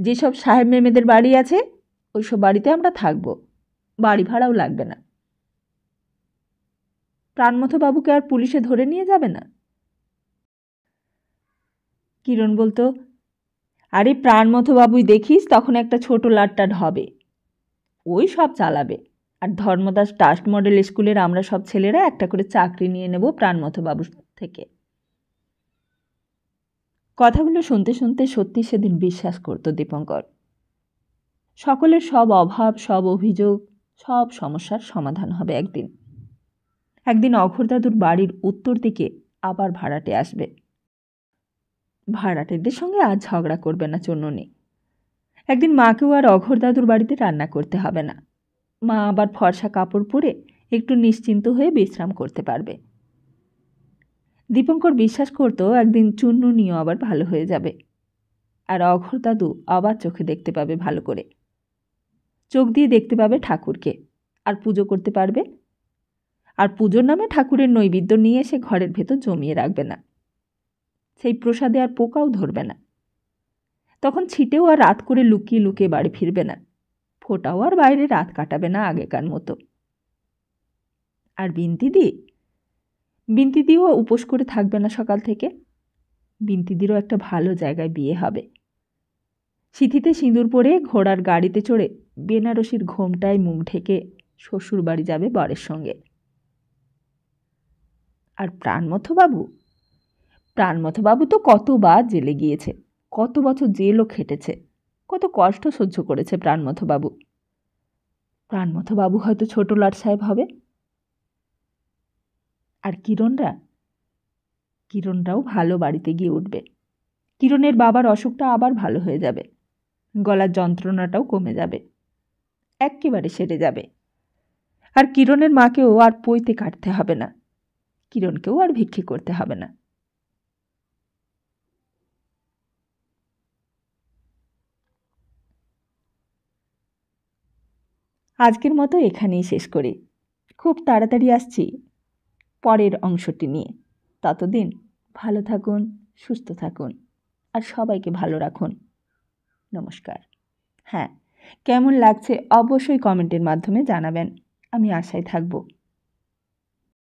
যেসব সাহেব মেমেদের বাড়ি আছে ওইসব বাড়িতে আমরা থাকব, বাড়ি ভাড়াও লাগবে না। প্রাণমথবাবুকে আর পুলিশে ধরে নিয়ে যাবে না? কিরণ বলতো, আরে প্রাণমথবাবুই দেখিস তখন একটা ছোট লাট্টাট হবে, ওই সব চালাবে। আর ধর্মদাস ট্রাস্ট মডেল স্কুলের আমরা সব ছেলেরা একটা করে চাকরি নিয়ে নেব প্রাণমথবাবুর থেকে। কথাগুলো শুনতে শুনতে সত্যি সেদিন বিশ্বাস করত দীপঙ্কর। সকলের সব অভাব, সব অভিযোগ, সব সমস্যার সমাধান হবে একদিন। একদিন অঘোরদাদুর বাড়ির উত্তর দিকে আবার ভাড়াটে আসবে। ভাড়াটেদের সঙ্গে আর ঝগড়া করবে না চন্ননী। একদিন মাকেও আর অঘোরদাদুর বাড়িতে রান্না করতে হবে না। মা আবার ফর্সা কাপড় পরে একটু নিশ্চিন্ত হয়ে বিশ্রাম করতে পারবে। দীপঙ্কর বিশ্বাস করত একদিন চুন্ননীও আবার ভালো হয়ে যাবে, আর অঘোরদাদু আবার চোখে দেখতে পাবে ভালো করে, চোখ দিয়ে দেখতে পাবে ঠাকুরকে, আর পুজো করতে পারবে। আর পুজোর নামে ঠাকুরের নৈবেদ্য নিয়ে এসে ঘরের ভেতর জমিয়ে রাখবে না, সেই প্রসাদে আর পোকাও ধরবে না। তখন ছিটেও আর রাত করে লুকিয়ে লুকিয়ে বাড়ি ফিরবে না, ফোটাও আর বাইরে রাত কাটাবে না আগেকার মতো। আর বিন্তিদিও উপোস করে থাকবে না সকাল থেকে। বিন্তিদিরও একটা ভালো জায়গায় বিয়ে হবে। সিঁথিতে সিঁদুর পরে ঘোড়ার গাড়িতে চড়ে বেনারসির ঘোমটায় মুখ ঢেকে শ্বশুর বাড়ি যাবে বরের সঙ্গে। আর প্রাণমথবাবু তো কতবার জেলে গিয়েছে, কত বছর জেলও খেটেছে, কত কষ্ট সহ্য করেছে প্রাণমথবাবু হয়তো ছোট লাট সাহেব হবে। আর কিরণরাও ভালো বাড়িতে গিয়ে উঠবে। কিরণের বাবার অসুখটা আবার ভালো হয়ে যাবে, গলার যন্ত্রণাটাও কমে যাবে, এক্কেবারে সেরে যাবে। আর কিরণের মাকেও আর পইতে কাটতে হবে না, কিরণকেও আর ভিক্ষে করতে হবে না। আজকের মতো এখানেই শেষ করি। খুব তাড়াতাড়ি আসছি পরের অংশটি নিয়ে। ততদিন ভালো থাকুন, সুস্থ থাকুন, আর সবাইকে ভালো রাখুন। নমস্কার। হ্যাঁ, কেমন লাগছে অবশ্যই কমেন্টের মাধ্যমে জানাবেন, আমি আশায় থাকব।